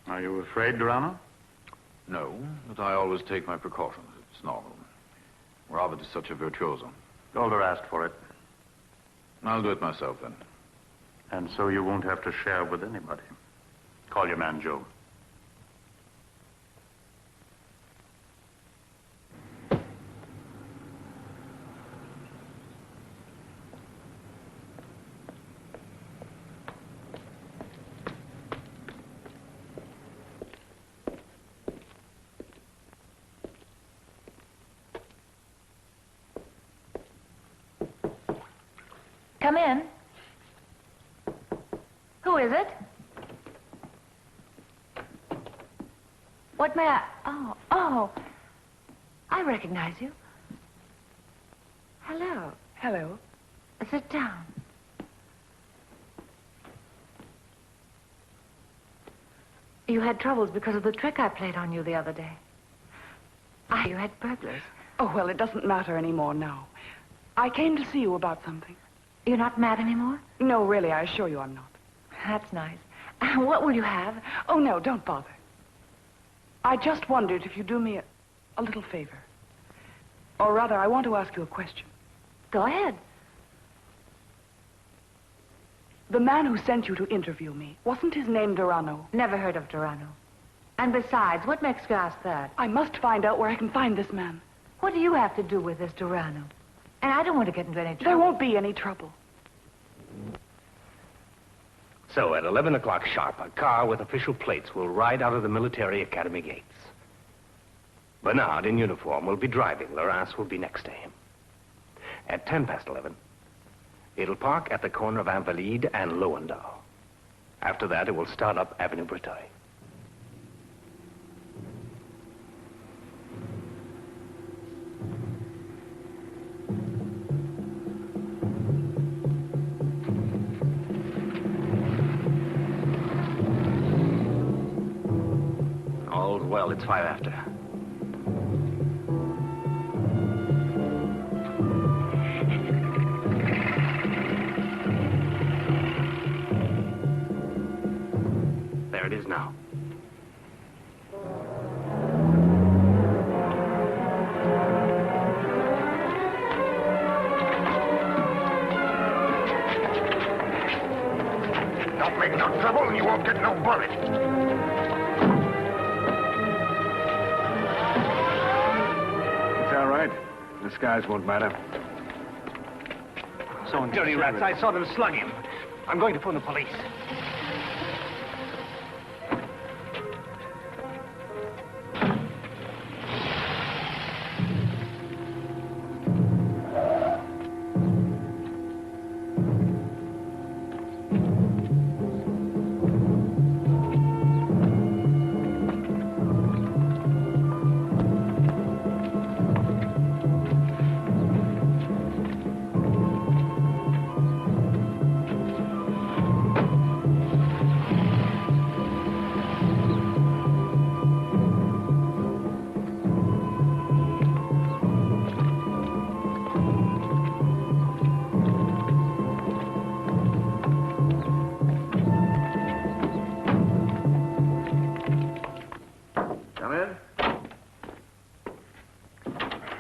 Are you afraid, Durano? No, but I always take my precautions. It's normal. Robert is such a virtuoso. Calder asked for it. I'll do it myself, then. And so you won't have to share with anybody. Call your man, Joe. Come in. Who is it? What may I... Oh, I recognize you. Hello. Hello. Sit down. You had troubles because of the trick I played on you the other day. You had burglars. Oh, well, it doesn't matter anymore now. I came to see you about something. You're not mad anymore? No, really, I assure you I'm not. That's nice. What will you have? Oh, no, don't bother. I just wondered if you'd do me a little favor. Or rather, I want to ask you a question. Go ahead. The man who sent you to interview me, wasn't his name Durano? Never heard of Durano. And besides, what makes you ask that? I must find out where I can find this man. What do you have to do with this Durano? And I don't want to get into any trouble. There won't be any trouble. So, at 11 o'clock sharp, a car with official plates will ride out of the military academy gates. Bernard, in uniform, will be driving. Laurence will be next to him. At 11:10, it'll park at the corner of Invalides and Lowendahl. After that, it will start up Avenue Breteuil. All's well, it's 5 after. There it is now. Don't make no trouble and you won't get no bullet. It's all right. The skies won't matter. So dirty rats, I saw them slug him. I'm going to phone the police.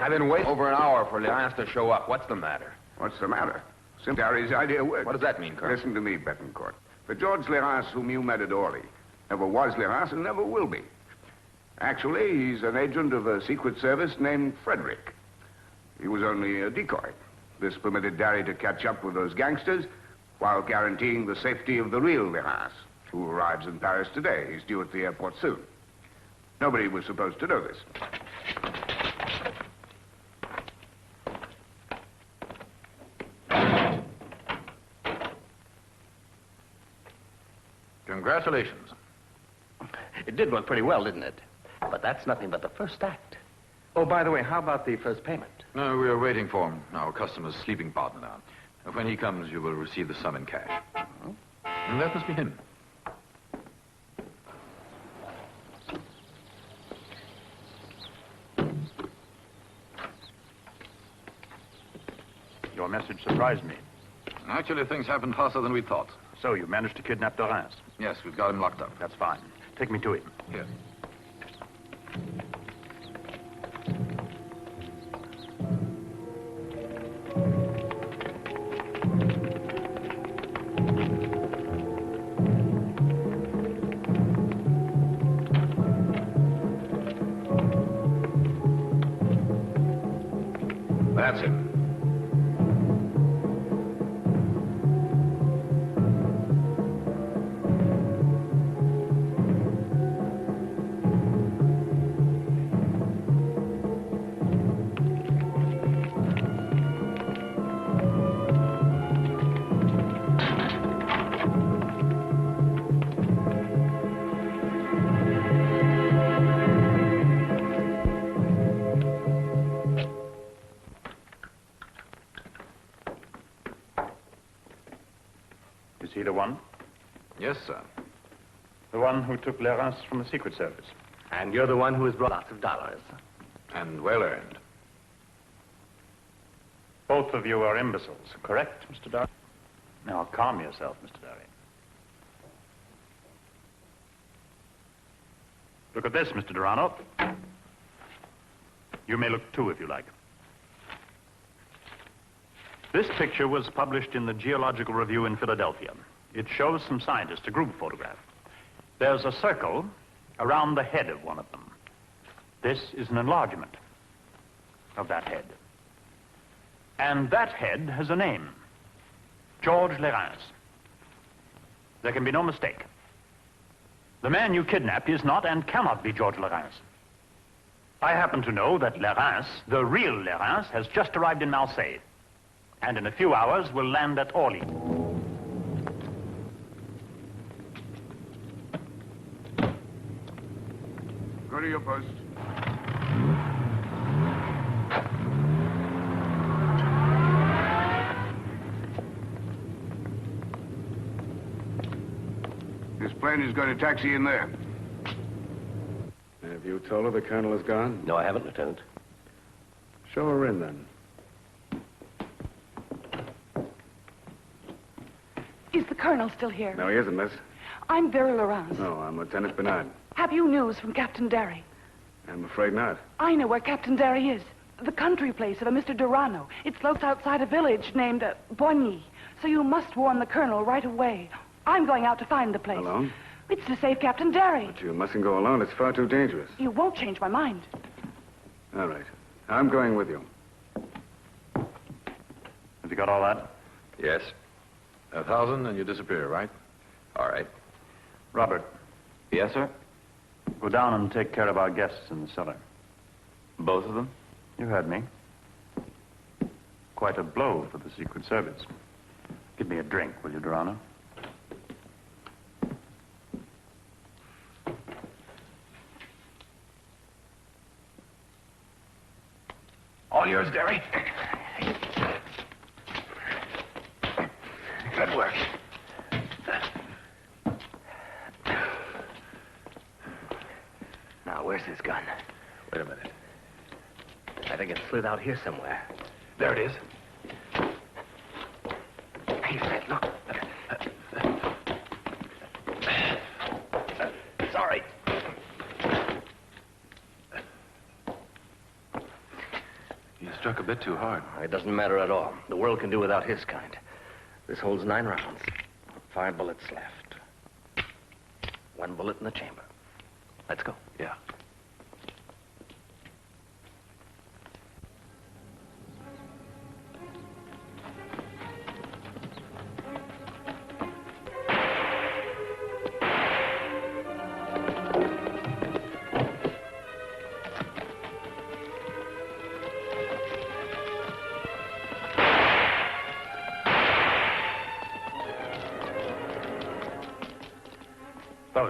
I've been waiting over an hour for Laurence to show up. What's the matter? What's the matter? Simply Harry's idea worked. What does that mean, Colonel? Listen to me, Betancourt. The George Laurence whom you met at Orly never was Laurence and never will be. Actually, he's an agent of a secret service named Frederick. He was only a decoy. This permitted Darry to catch up with those gangsters while guaranteeing the safety of the real Laurence, who arrives in Paris today. He's due at the airport soon. Nobody was supposed to know this. Congratulations. It did work pretty well, didn't it? But that's nothing but the first act. Oh, by the way, how about the first payment? No, we are waiting for him, our customer's sleeping partner now. When he comes, you will receive the sum in cash. And that must be him. Your message surprised me. Actually, things happened faster than we thought. So you managed to kidnap Dorrance? Yes, we've got him locked up. That's fine. Take me to him. Here. That's him. Is he the one? Yes, sir. The one who took Lerance from the Secret Service. And you're the one who has brought lots of dollars. And well earned. Both of you are imbeciles, correct, Mr. Darry? Now, calm yourself, Mr. Darry. Look at this, Mr. Durano. You may look, too, if you like. This picture was published in the Geological Review in Philadelphia. It shows some scientists, a group photograph. There's a circle around the head of one of them. This is an enlargement of that head. And that head has a name. George Lerance. There can be no mistake. The man you kidnapped is not and cannot be George Lerance. I happen to know that Lerance, the real Lerance, has just arrived in Marseille. And in a few hours will land at Orly. Go to your post. This plane is going to taxi in there. Have you told her the colonel is gone? No, I haven't, Lieutenant. Show her in, then. Is the colonel still here? No, he isn't, miss. I'm Vera Laurence. No, I'm Lieutenant Bernard. Have you news from Captain Derry? I'm afraid not. I know where Captain Derry is. The country place of a Mr. Durano. It's close outside a village named Boigny. So you must warn the colonel right away. I'm going out to find the place. Alone? It's to save Captain Derry. But you mustn't go alone. It's far too dangerous. You won't change my mind. All right. I'm going with you. Have you got all that? Yes. 1,000 and you disappear, right? All right. Robert, Yes, sir? go down and take care of our guests in the cellar. Both of them? You heard me. Quite a blow for the Secret Service. Give me a drink, will you, Durano? All yours, Derry. Good work. Now, where's his gun? Wait a minute. I think it slid out here somewhere. There it is. Hey, Fred, look. Sorry. You struck a bit too hard. It doesn't matter at all. The world can do without his kind. This holds 9 rounds. 5 bullets left. 1 bullet in the chamber. Let's go. Yeah.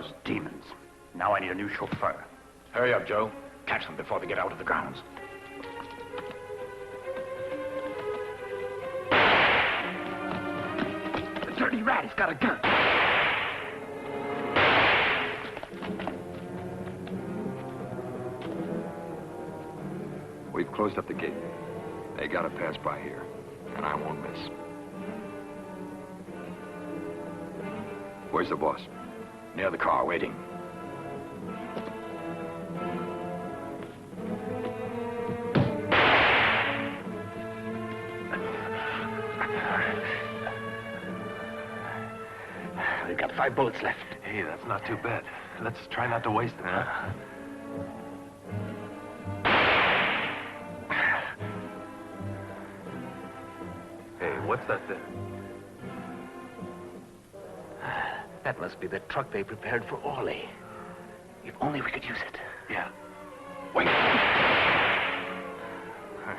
Those demons. Now I need a new chauffeur. Hurry up, Joe. Catch them before they get out of the grounds. The dirty rat has got a gun. We've closed up the gate. They gotta pass by here, and I won't miss. Where's the boss? Near the car, waiting. We've got 5 bullets left. Hey, that's not too bad. Let's try not to waste them. Huh? Hey, what's that thing? That must be the truck they prepared for Orly. If only we could use it. Yeah. Wait.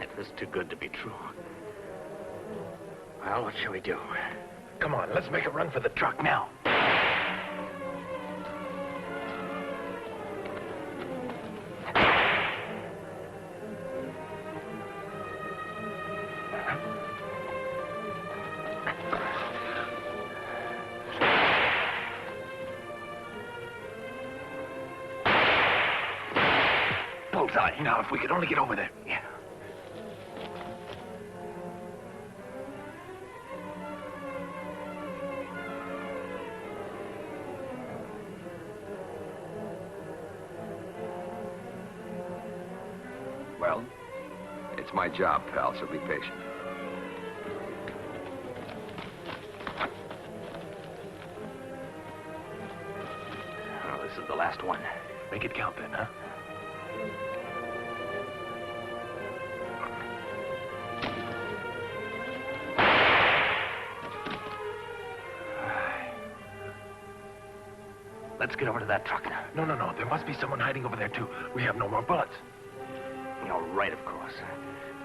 It was too good to be true. Well, what shall we do? Come on, let's make a run for the truck now. Bullseye. Now, if we could only get over there. Yeah. Well, it's my job, pal, so be patient. Oh, this is the last one. Make it count then, huh? Let's get over to that truck now. No. There must be someone hiding over there, too. We have no more bullets. All right, of course.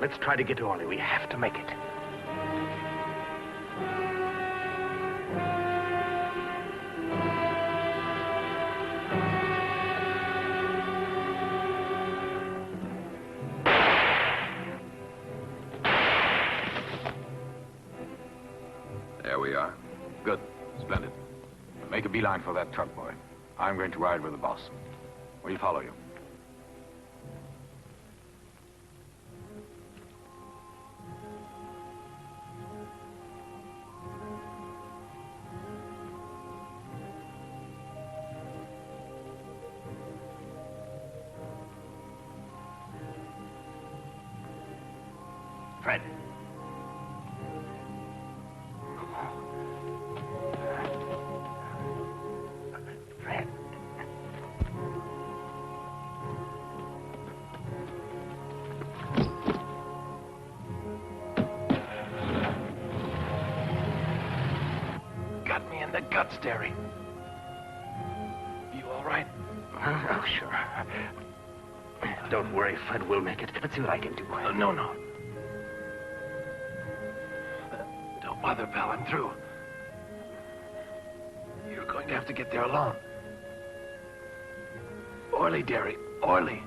Let's try to get to Orly. We have to make it. There we are. Good. Splendid. Make a beeline for that truck, boy. I'm going to ride with the boss. We'll follow you. Fred. Fred. Got me in the guts, Terry. You all right? Oh, sure. Don't worry, Fred. We'll make it. Let's see what I can do. No. Don't bother, pal. I'm through. You're going to have to get there alone. Orly, Derry. Orly.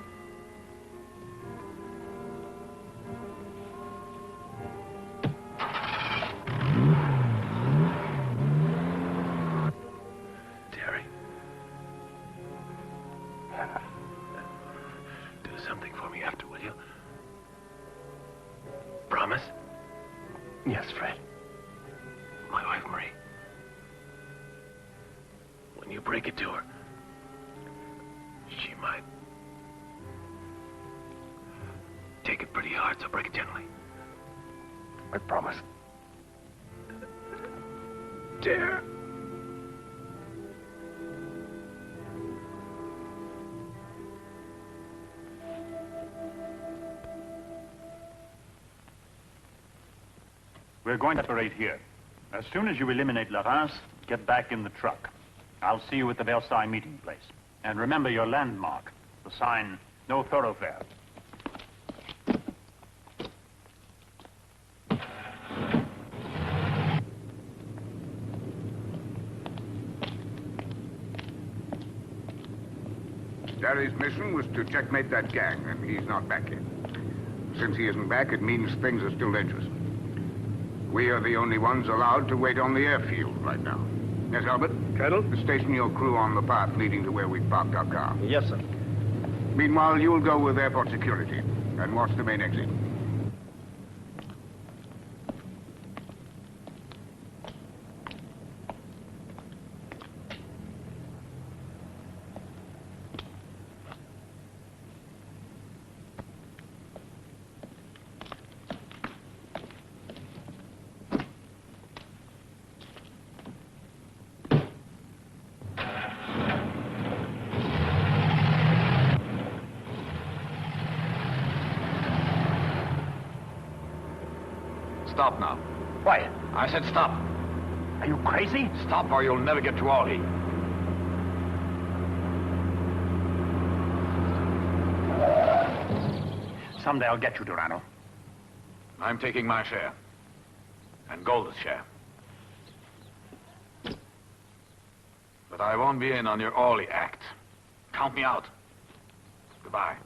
Derry. Do something for me after, will you? Promise? Yes, Fred. My wife, Marie. When you break it to her, she might take it pretty hard, so break it gently. I promise. Dare. We're going to separate here. As soon as you eliminate Laurence, get back in the truck. I'll see you at the Versailles meeting place. And remember your landmark, the sign, no thoroughfare. Derry's mission was to checkmate that gang, and he's not back yet. Since he isn't back, it means things are still dangerous. We are the only ones allowed to wait on the airfield right now. Yes, Albert? Colonel? Station your crew on the path leading to where we parked our car. Yes, sir. Meanwhile, you'll go with airport security and watch the main exit. Stop now. Quiet. I said stop. Are you crazy? Stop or you'll never get to Aldi. Someday I'll get you, Durano. I'm taking my share. And Gold's share. But I won't be in on your Orly act. Count me out. Goodbye.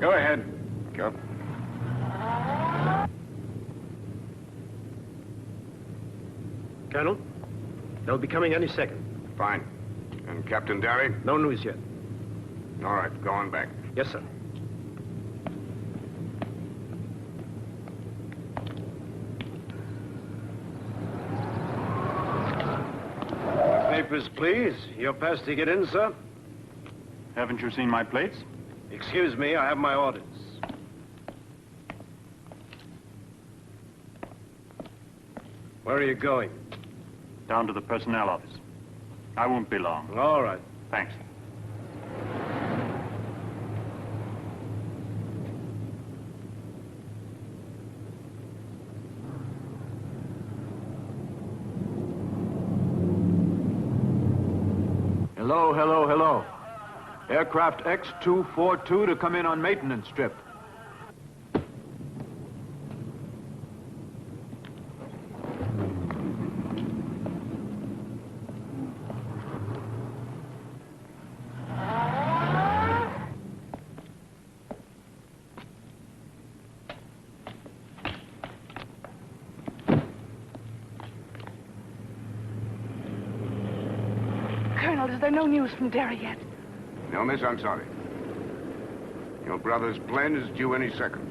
Go ahead. Go. Colonel, they'll be coming any second. Fine. And Captain Derry? No news yet. All right, go on back. Yes, sir. Papers, please. Your pass to get in, sir? Haven't you seen my plates? Excuse me, I have my orders. Where are you going? Down to the personnel office. I won't be long. All right. Thanks. Hello, hello, hello. Aircraft X-242 to come in on maintenance trip. Colonel, is there no news from Derry yet? No, miss, I'm sorry. Your brother's plane is due any second.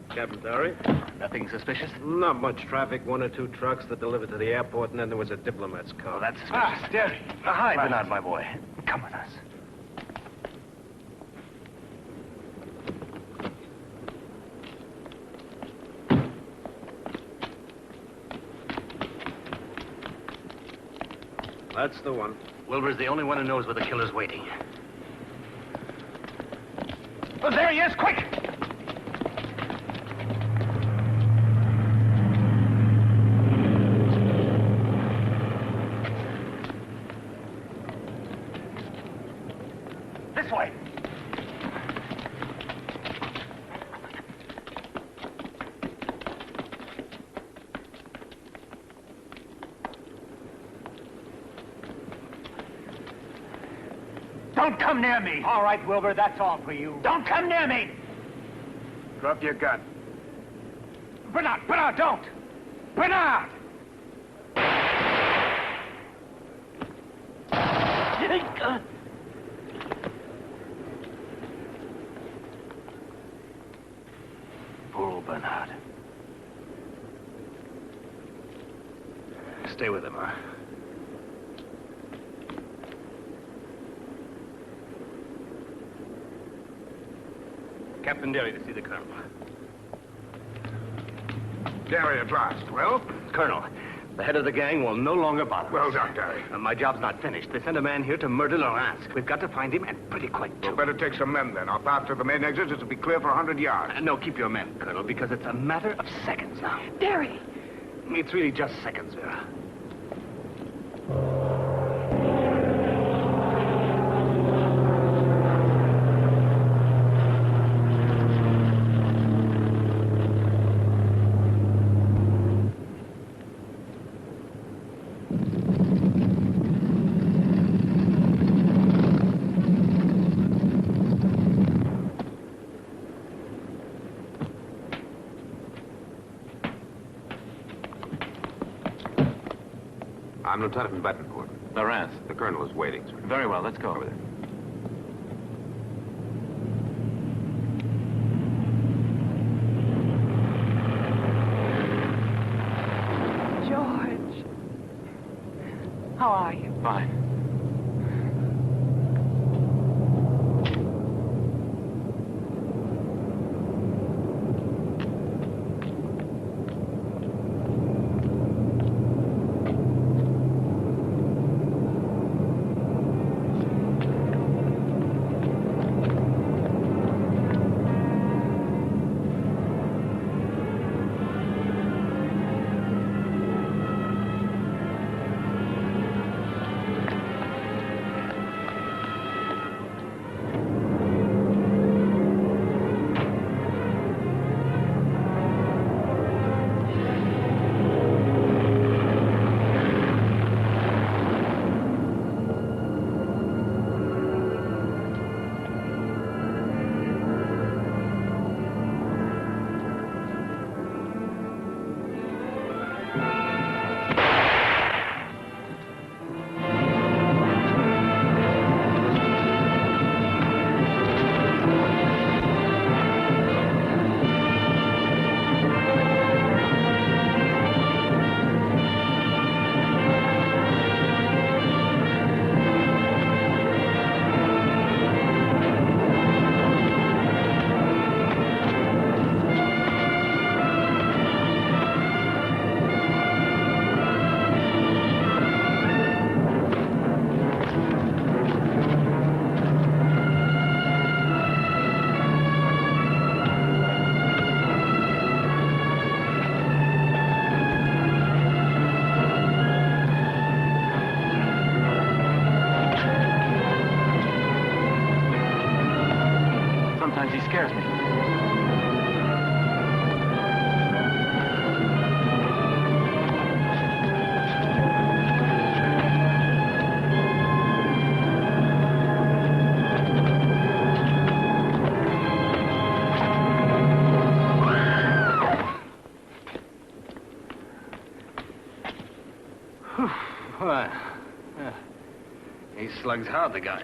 Captain Derry? Nothing suspicious? Not much traffic. One or two trucks that delivered to the airport, and then there was a diplomat's car. Oh, that's suspicious. Derry. Hi, Bernard, my boy. Come with us. That's the one. Wilbur's the only one who knows where the killer's waiting. Oh, there he is! Quick! This way. Don't come near me. All right, Wilbur, that's all for you. Don't come near me. Drop your gun. Bernard, don't. Bernard! Poor Bernard. Stay with him, huh? Captain Derry to see the Colonel. Derry at last. Well? Colonel, The head of the gang will no longer bother us. Well done, Terry. My job's not finished. They sent a man here to murder Lawrence. We've got to find him, and pretty quick, too. We'll better take some men, then. Our path to the main exit is to be clear for 100 yards. No, keep your men, Colonel, because it's a matter of seconds now. Derry! It's really just seconds, Vera. I'm Lieutenant Betancourt. Lawrence. The colonel is waiting, sir. Very well, let's go. Over there. George. How are you? Fine. Sometimes he scares me. Well, he slugs hard, the guy.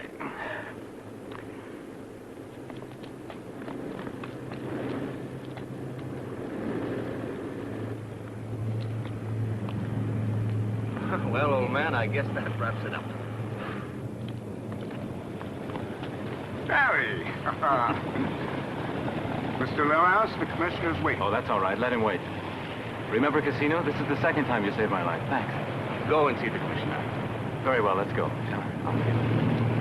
Well, old man, I guess that wraps it up. Harry! Mr. Lawrence, the commissioner's waiting. Oh, that's all right. Let him wait. Remember Casino? This is the second time you saved my life. Thanks. Go and see the commissioner. Very well, let's go, shall we?